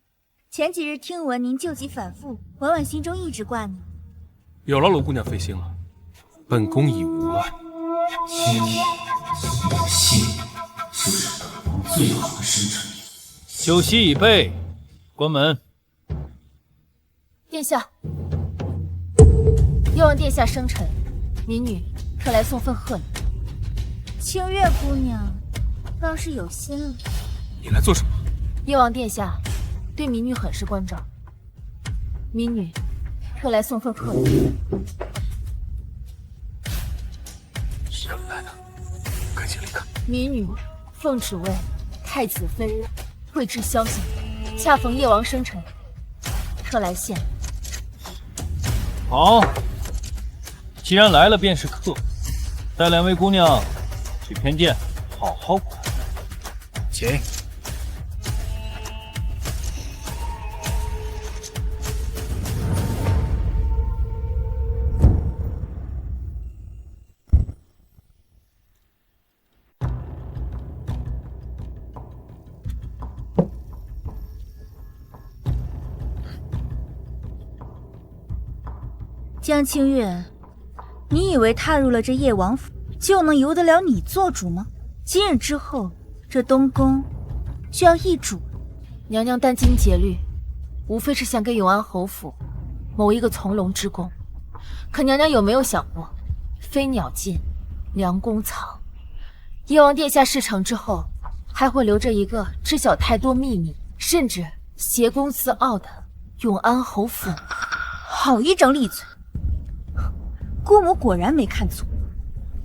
前几日听闻您旧疾反复，婉婉心中一直挂你。有劳罗姑娘费心了，本宫已无碍。今天酒席就是本王最好的生辰宴。酒席已备，关门。殿下，夜王殿下生辰，民女特来送份贺礼。清月姑娘倒是有心了。你来做什么？夜王殿下对民女很是关照，民女特来送份贺礼。是人来的，赶紧离开。民女奉旨为太子妃绘制肖像，恰逢夜王生辰，特来献。好，既然来了便是客，带2位姑娘去偏殿好好管。请。江清月，你以为踏入了这叶王府就能由得了你做主吗？今日之后，这东宫就要易主。娘娘殚精竭虑，无非是想给永安侯府谋一个从龙之功。可娘娘有没有想过，飞鸟尽，良弓藏。叶王殿下事成之后，还会留着一个知晓太多秘密，甚至挟公自傲的永安侯府。好一张利嘴！姑母果然没看错，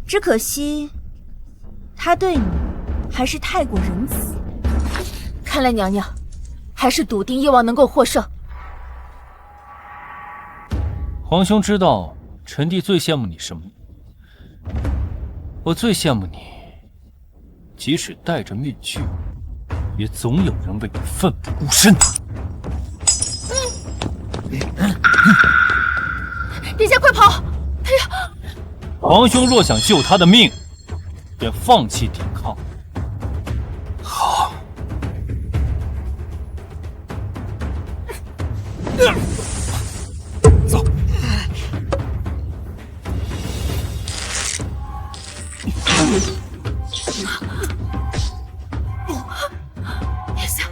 只可惜他对你还是太过仁慈。看来娘娘还是笃定叶王能够获胜。皇兄知道臣弟最羡慕你什么？我最羡慕你，即使戴着面具，也总有人为你奋不顾身。殿下快跑！哎呀！皇兄若想救他的命，便放弃抵抗。好。走。殿下，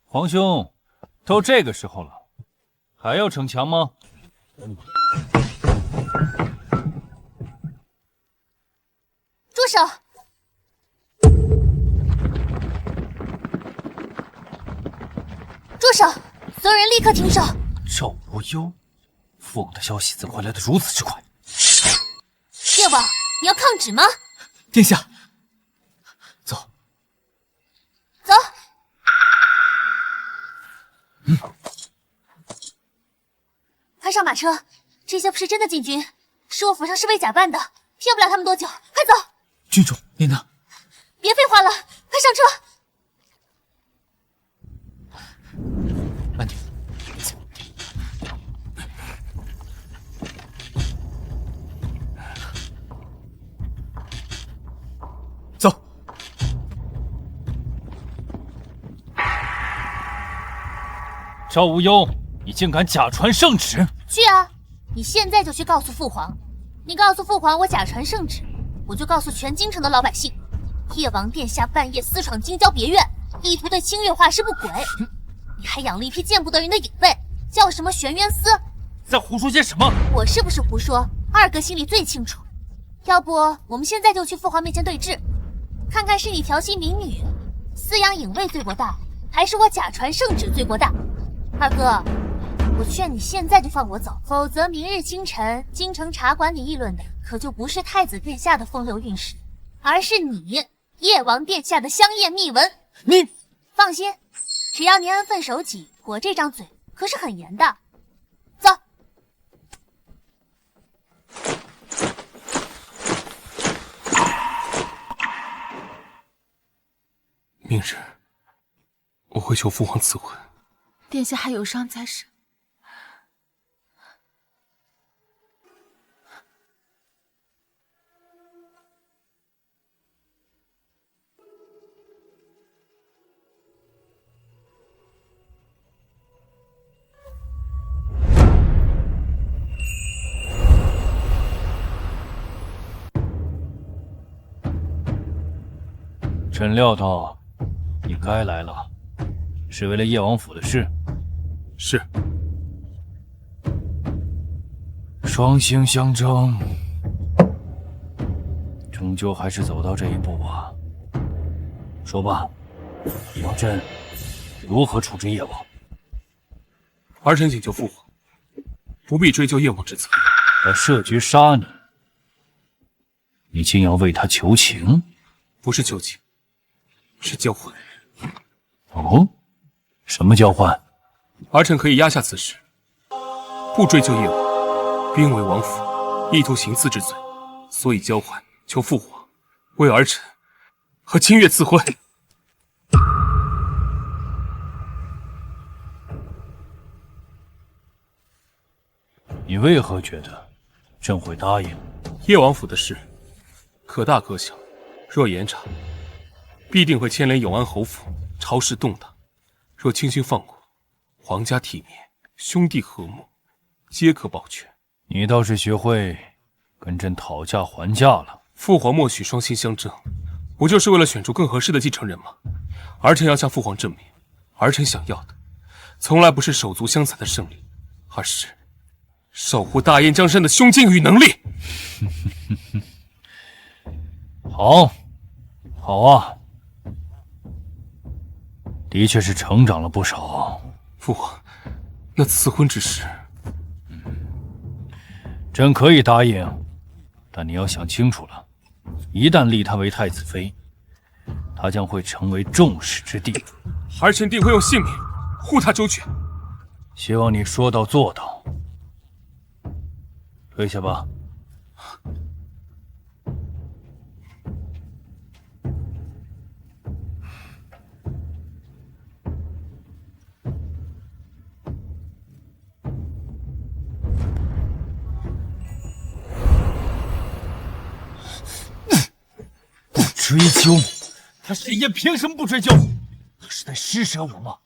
皇兄，都这个时候了，还要逞强吗？住手！住手！所有人立刻停手！赵无忧，父王的消息怎会来得如此之快？叶王，你要抗旨吗？殿下，走。走。快上马车！这些不是真的禁军，是我府上侍卫假扮的，骗不了他们多久。快走！郡主，您呢？别废话了，快上车！慢点。走。赵无忧，你竟敢假传圣旨！去啊！你现在就去告诉父皇。你告诉父皇我假传圣旨，我就告诉全京城的老百姓，叶王殿下半夜私闯京郊别院，意图对清月画师不轨。你还养了一批见不得人的影卫，叫什么玄渊司？在胡说些什么？我是不是胡说，二哥心里最清楚。要不我们现在就去父皇面前对质，看看是你调戏民女、饲养影卫罪过大，还是我假传圣旨罪过大？二哥，我劝你现在就放我走，否则明日清晨京城茶馆里议论的可就不是太子殿下的风流韵事，而是你叶王殿下的香艳秘闻。你放心，只要你安分守己，我这张嘴可是很严的。走。明日我会求父皇赐婚。殿下还有伤在身。朕料到你该来了，是为了叶王府的事。是。双星相争，终究还是走到这一步啊。说吧，你要朕如何处置叶王？儿臣请求父皇，不必追究叶王之责。他设局杀你，你竟要为他求情？不是求情，是交换。哦，什么交换？儿臣可以压下此事，不追究叶王，兵为王府，意图行刺之罪，所以交换求父皇为儿臣和清月赐婚。你为何觉得朕会答应？叶王府的事，可大可小，若严查，必定会牵连永安侯府，朝事动荡；若轻轻放过，皇家体面，兄弟和睦，皆可保全。你倒是学会跟朕讨价还价了。父皇默许双亲相争，不就是为了选出更合适的继承人吗？儿臣要向父皇证明，儿臣想要的，从来不是手足相残的胜利，而是守护大燕江山的胸襟与能力。好，好啊，的确是成长了不少。父皇，那赐婚之事，朕可以答应，但你要想清楚了，一旦立她为太子妃，她将会成为众矢之的。儿臣定会用性命护她周全。希望你说到做到。退下吧。不追究？他沈烨凭什么不追究？他是在施舍我吗？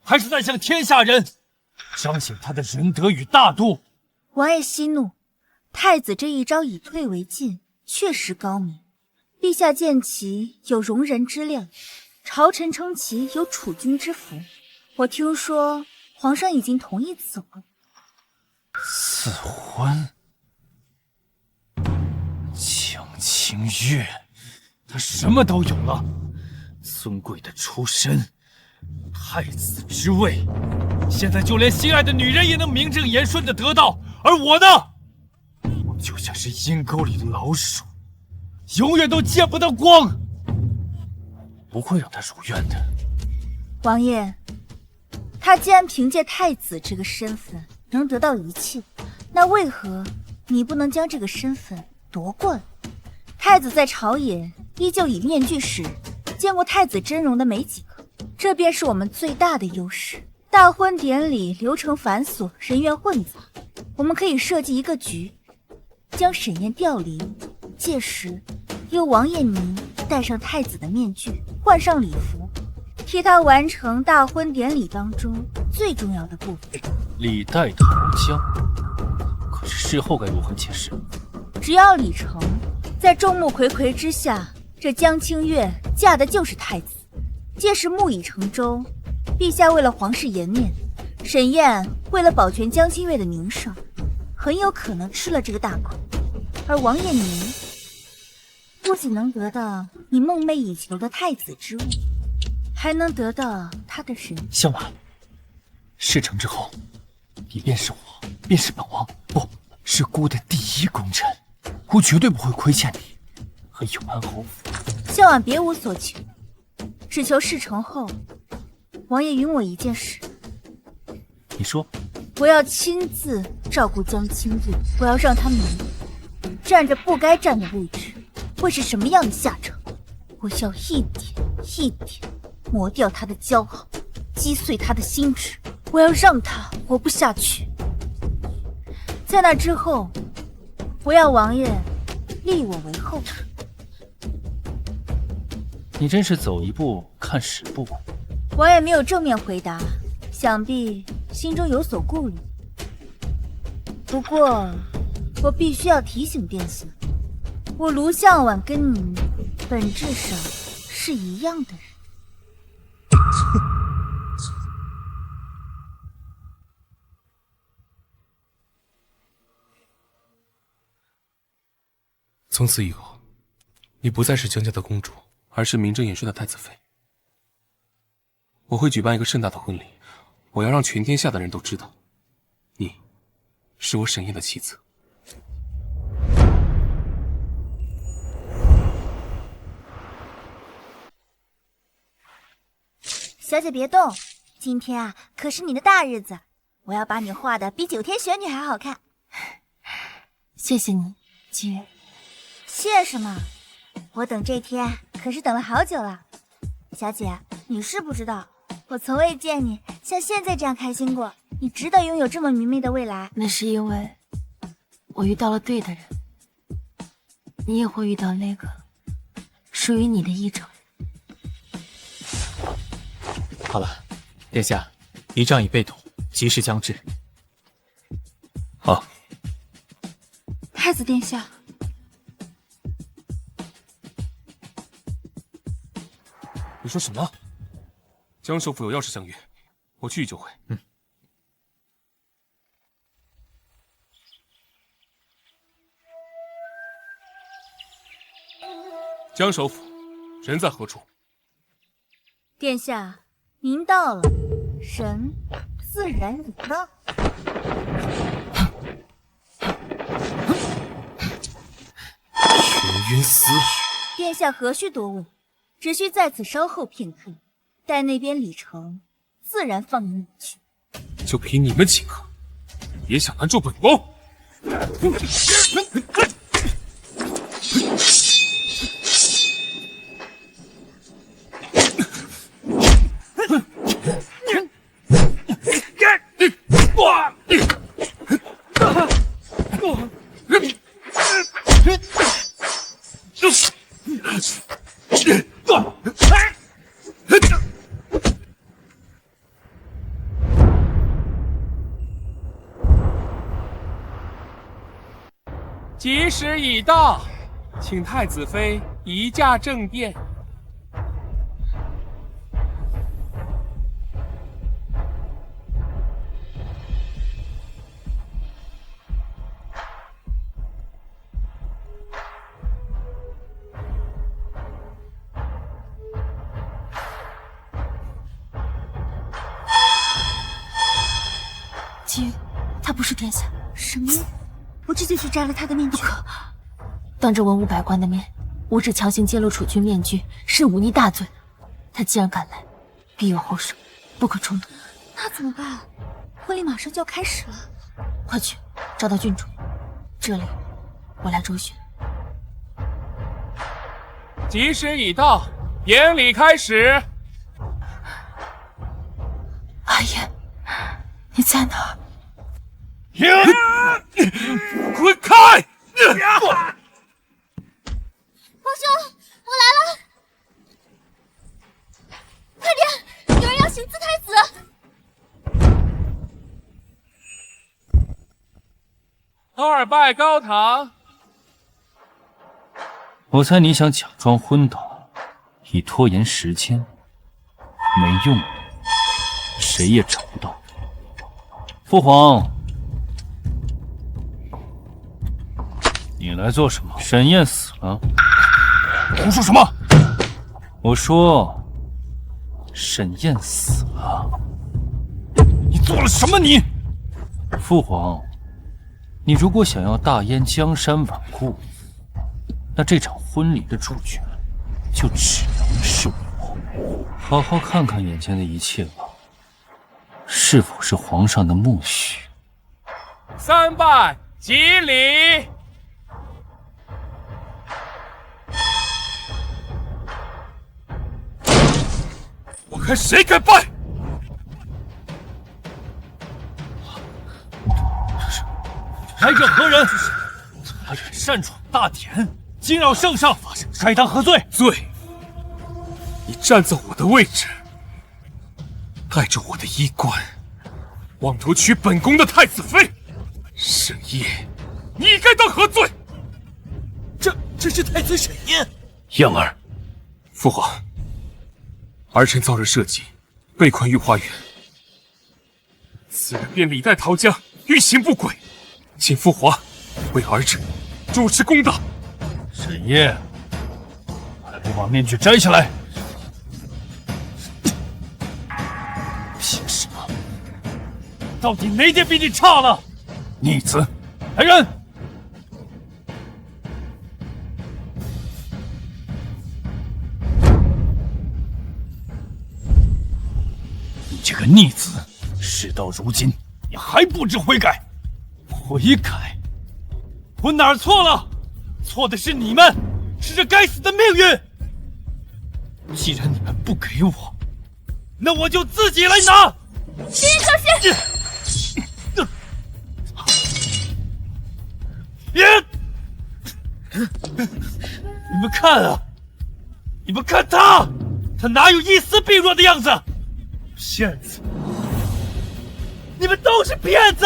还是在向天下人彰显他的仁德与大度？王爷息怒，太子这一招以退为进，确实高明。陛下见其有容人之量，朝臣称其有储君之福。我听说皇上已经同意此婚。赐婚？江清月，他什么都有了，尊贵的出身，太子之位，现在就连心爱的女人也能名正言顺的得到，而我呢，我就像是阴沟里的老鼠，永远都见不到光。不会让他如愿的。王爷，他既然凭借太子这个身份能得到一切，那为何你不能将这个身份夺过来？太子在朝野依旧以面具示人，见过太子真容的没几个，这便是我们最大的优势。大婚典礼流程繁琐，人员混杂，我们可以设计一个局，将沈烨调离，届时由王爷您戴上太子的面具，换上礼服，替他完成大婚典礼当中最重要的部分。礼带桃香，可是事后该如何解释？只要礼成，在众目睽睽之下，这江清月嫁的就是太子。届时木已成舟，陛下为了皇室颜面，沈烨为了保全江清月的名声，很有可能吃了这个大亏。而王爷您不仅能得到你梦寐以求的太子之位，还能得到他的神。相婉，事成之后，你便是我，便是本王，不是姑的第一功臣。姑绝对不会亏欠你和永安侯府。相婉别无所求，只求事成后，王爷允我一件事。你说？我要亲自照顾江清月，我要让他明白，站着不该站的位置会是什么样的下场。我要一点一点磨掉他的骄傲，击碎他的心智，我要让他活不下去。在那之后，我要王爷立我为后。你真是走一步看十步。王爷没有正面回答，想必心中有所顾虑。不过，我必须要提醒殿下，我卢向晚跟你本质上是一样的人。从此以后，你不再是江家的公主，而是名正言顺的太子妃。我会举办一个盛大的婚礼，我要让全天下的人都知道，你是我沈烨的妻子。小姐别动，今天啊可是你的大日子，我要把你画的比9天玄女还好看。谢谢你，清月。谢什么？我等这天可是等了好久了。小姐，你是不知道，我从未见你像现在这样开心过。你值得拥有这么明媚的未来。那是因为我遇到了对的人，你也会遇到那个属于你的医者。好了，殿下，仪仗已被堵，吉时将至。好。太子殿下，你说什么？江首府有要事相约，我去就回。江首府，人在何处？殿下，您到了，神自然也到。玄云司，殿下何须多问，只需在此稍候片刻，待那边礼成，自然放你去。就凭你们几个，也想拦住本宫？吉时已到，请太子妃移驾正殿。姬玉，他不是殿下。什么？我这就去摘了他的面具。不可！当着文武百官的面，无耻强行揭露储君面具，是忤逆大罪。他既然敢来，必有后手，不可冲动。那怎么办？婚礼马上就要开始了。快去找到郡主，这里我来周旋。吉时已到，典礼开始。阿言，你在哪儿？滚开！皇兄，我来了！快点，有人要行刺太子！二拜高堂。我猜你想假装昏倒，以拖延时间，没用，谁也找不到。父皇，你来做什么？沈燕死了。胡说什么？我说，沈燕死了。你做了什么？你，父皇，你如果想要大燕江山稳固，那这场婚礼的主角就只能是我。好好看看眼前的一切吧，是否是皇上的默许？三拜吉礼。我看谁敢拜！来者何人？他敢擅闯大典，惊扰圣上，该当何罪？罪！你站在我的位置，带着我的衣冠，妄图娶本宫的太子妃，沈烨，你该当何罪？这是太子沈烨。燕儿，父皇，儿臣遭人设计，被困御花园，此人便李代桃僵，欲行不轨，请父皇为儿臣主持公道。沈烨，还不把面具摘下来！凭什么？到底哪点比你差了？逆子，来人！你这个逆子，事到如今，你还不知悔改？悔改？我哪儿错了？错的是你们，是这该死的命运。既然你们不给我，那我就自己来拿。徐可是，你们看啊！你们看他，他哪有一丝病弱的样子？骗子！你们都是骗子！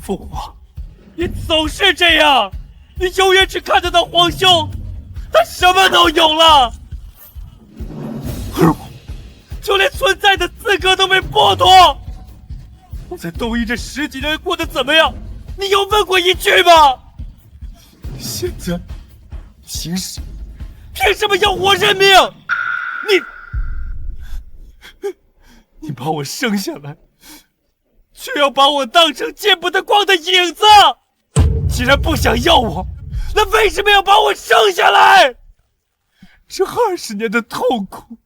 父王，你总是这样，你永远只看得到皇兄，他什么都有了，而我就连存在的资格都被剥夺。我在东夷这10几年过得怎么样？你有问过一句吗？现在，凭什么要我认命？你把我生下来，却要把我当成见不得光的影子。既然不想要我，那为什么要把我生下来？这20年的痛苦，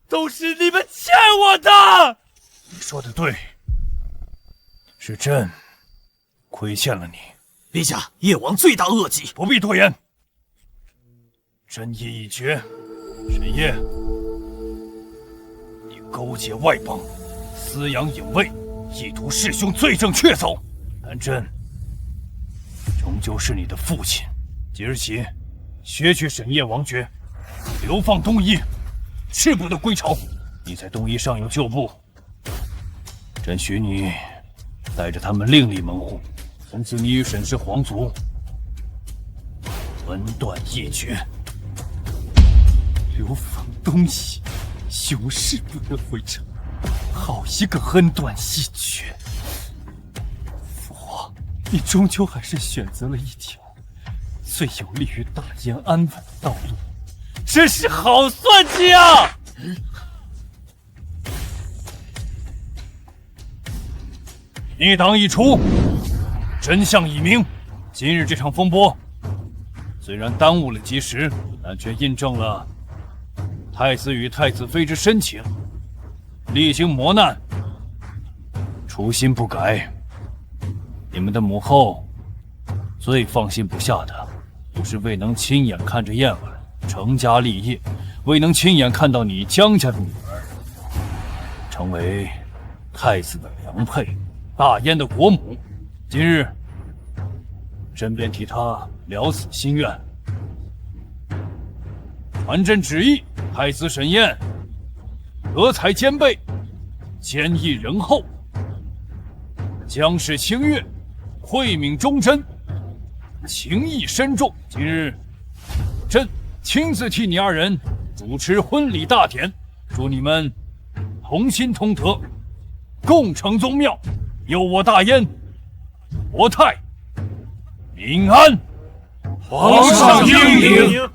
都是你们欠我的。你说的对，是朕亏欠了你。陛下，叶王罪大恶极，不必多言。朕意已决，沈夜，你勾结外邦，私养隐卫，意图弑兄，罪证确凿。但朕终究是你的父亲，即日起削去沈夜王爵，流放东夷，誓不得归朝。你在东夷尚有旧部，朕许你带着他们另立门户。从此你与沈氏皇族恩断义绝。流放东夷，兄誓不得回朝，好一个恩断义绝！父皇，你终究还是选择了一条最有利于大燕安稳的道路，真是好算计啊！逆党已除，真相已明。今日这场风波虽然耽误了及时，但却印证了太子与太子妃之深情。历经磨难，初心不改。你们的母后最放心不下的，就是未能亲眼看着燕儿成家立业，未能亲眼看到你江家的女儿成为太子的良配，大燕的国母。今日朕便替他了此心愿，传朕旨意，太子沈宴德才兼备，坚毅仁厚，将士清悦，慧敏忠贞，情义深重。今日朕亲自替你二人主持婚礼大典，祝你们同心同德，共成宗庙，佑我大燕国泰民安。皇上英明。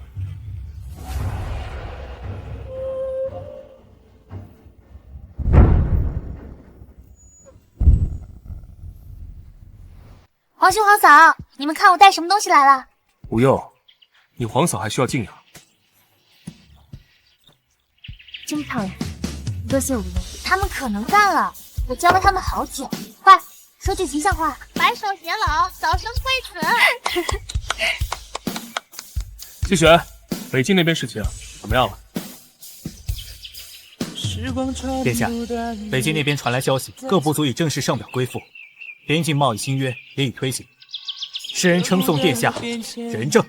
皇兄皇嫂，你们看我带什么东西来了？无忧，你皇嫂还需要敬仰。真漂亮，多谢无忧。他们可能干了，我教了他们好久。快说句吉祥话，白首偕老，早生贵子。季璇，北京那边事情怎么样了？殿下，北京那边传来消息，各部族已正式上表归附，边境贸易新约也已推行。世人称颂殿下仁政。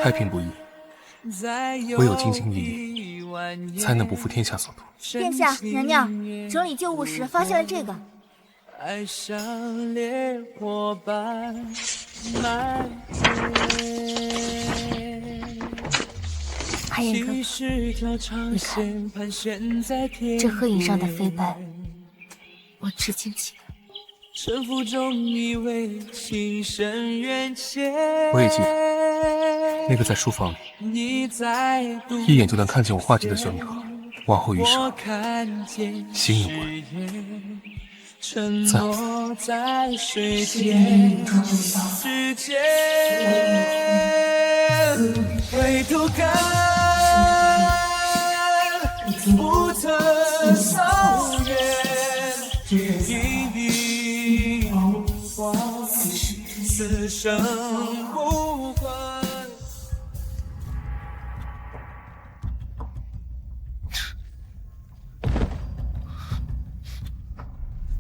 太平不易，唯有兢兢业业，才能不负天下所托。殿下，娘娘整理旧物时发现了这个。爱像烈火般蔓延。海燕哥哥，你看，这鹤影上的飞白，我至今记得。沉浮中以为情深缘浅，我也记得，那个在书房里，一眼就能看见我画技的小女孩，往后余生，心有关。在水间，时间回头看，不曾草原，一笔无花，此生不换。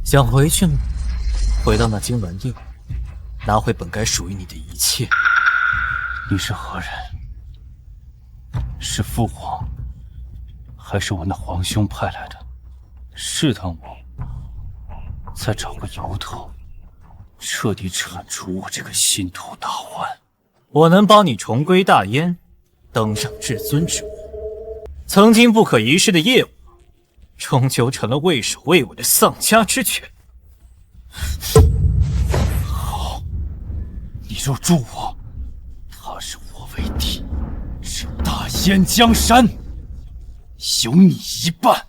想回去吗？回到那金銮殿，拿回本该属于你的一切。你是何人？是父皇，还是我那皇兄派来的，试探我，再找个由头，彻底铲除我这个心头大患？我能帮你重归大燕，登上至尊之位，曾经不可一世的业务，终究成了畏首畏尾的丧家之犬。好，你若助我，他是我为敌，这大燕江山有你一半。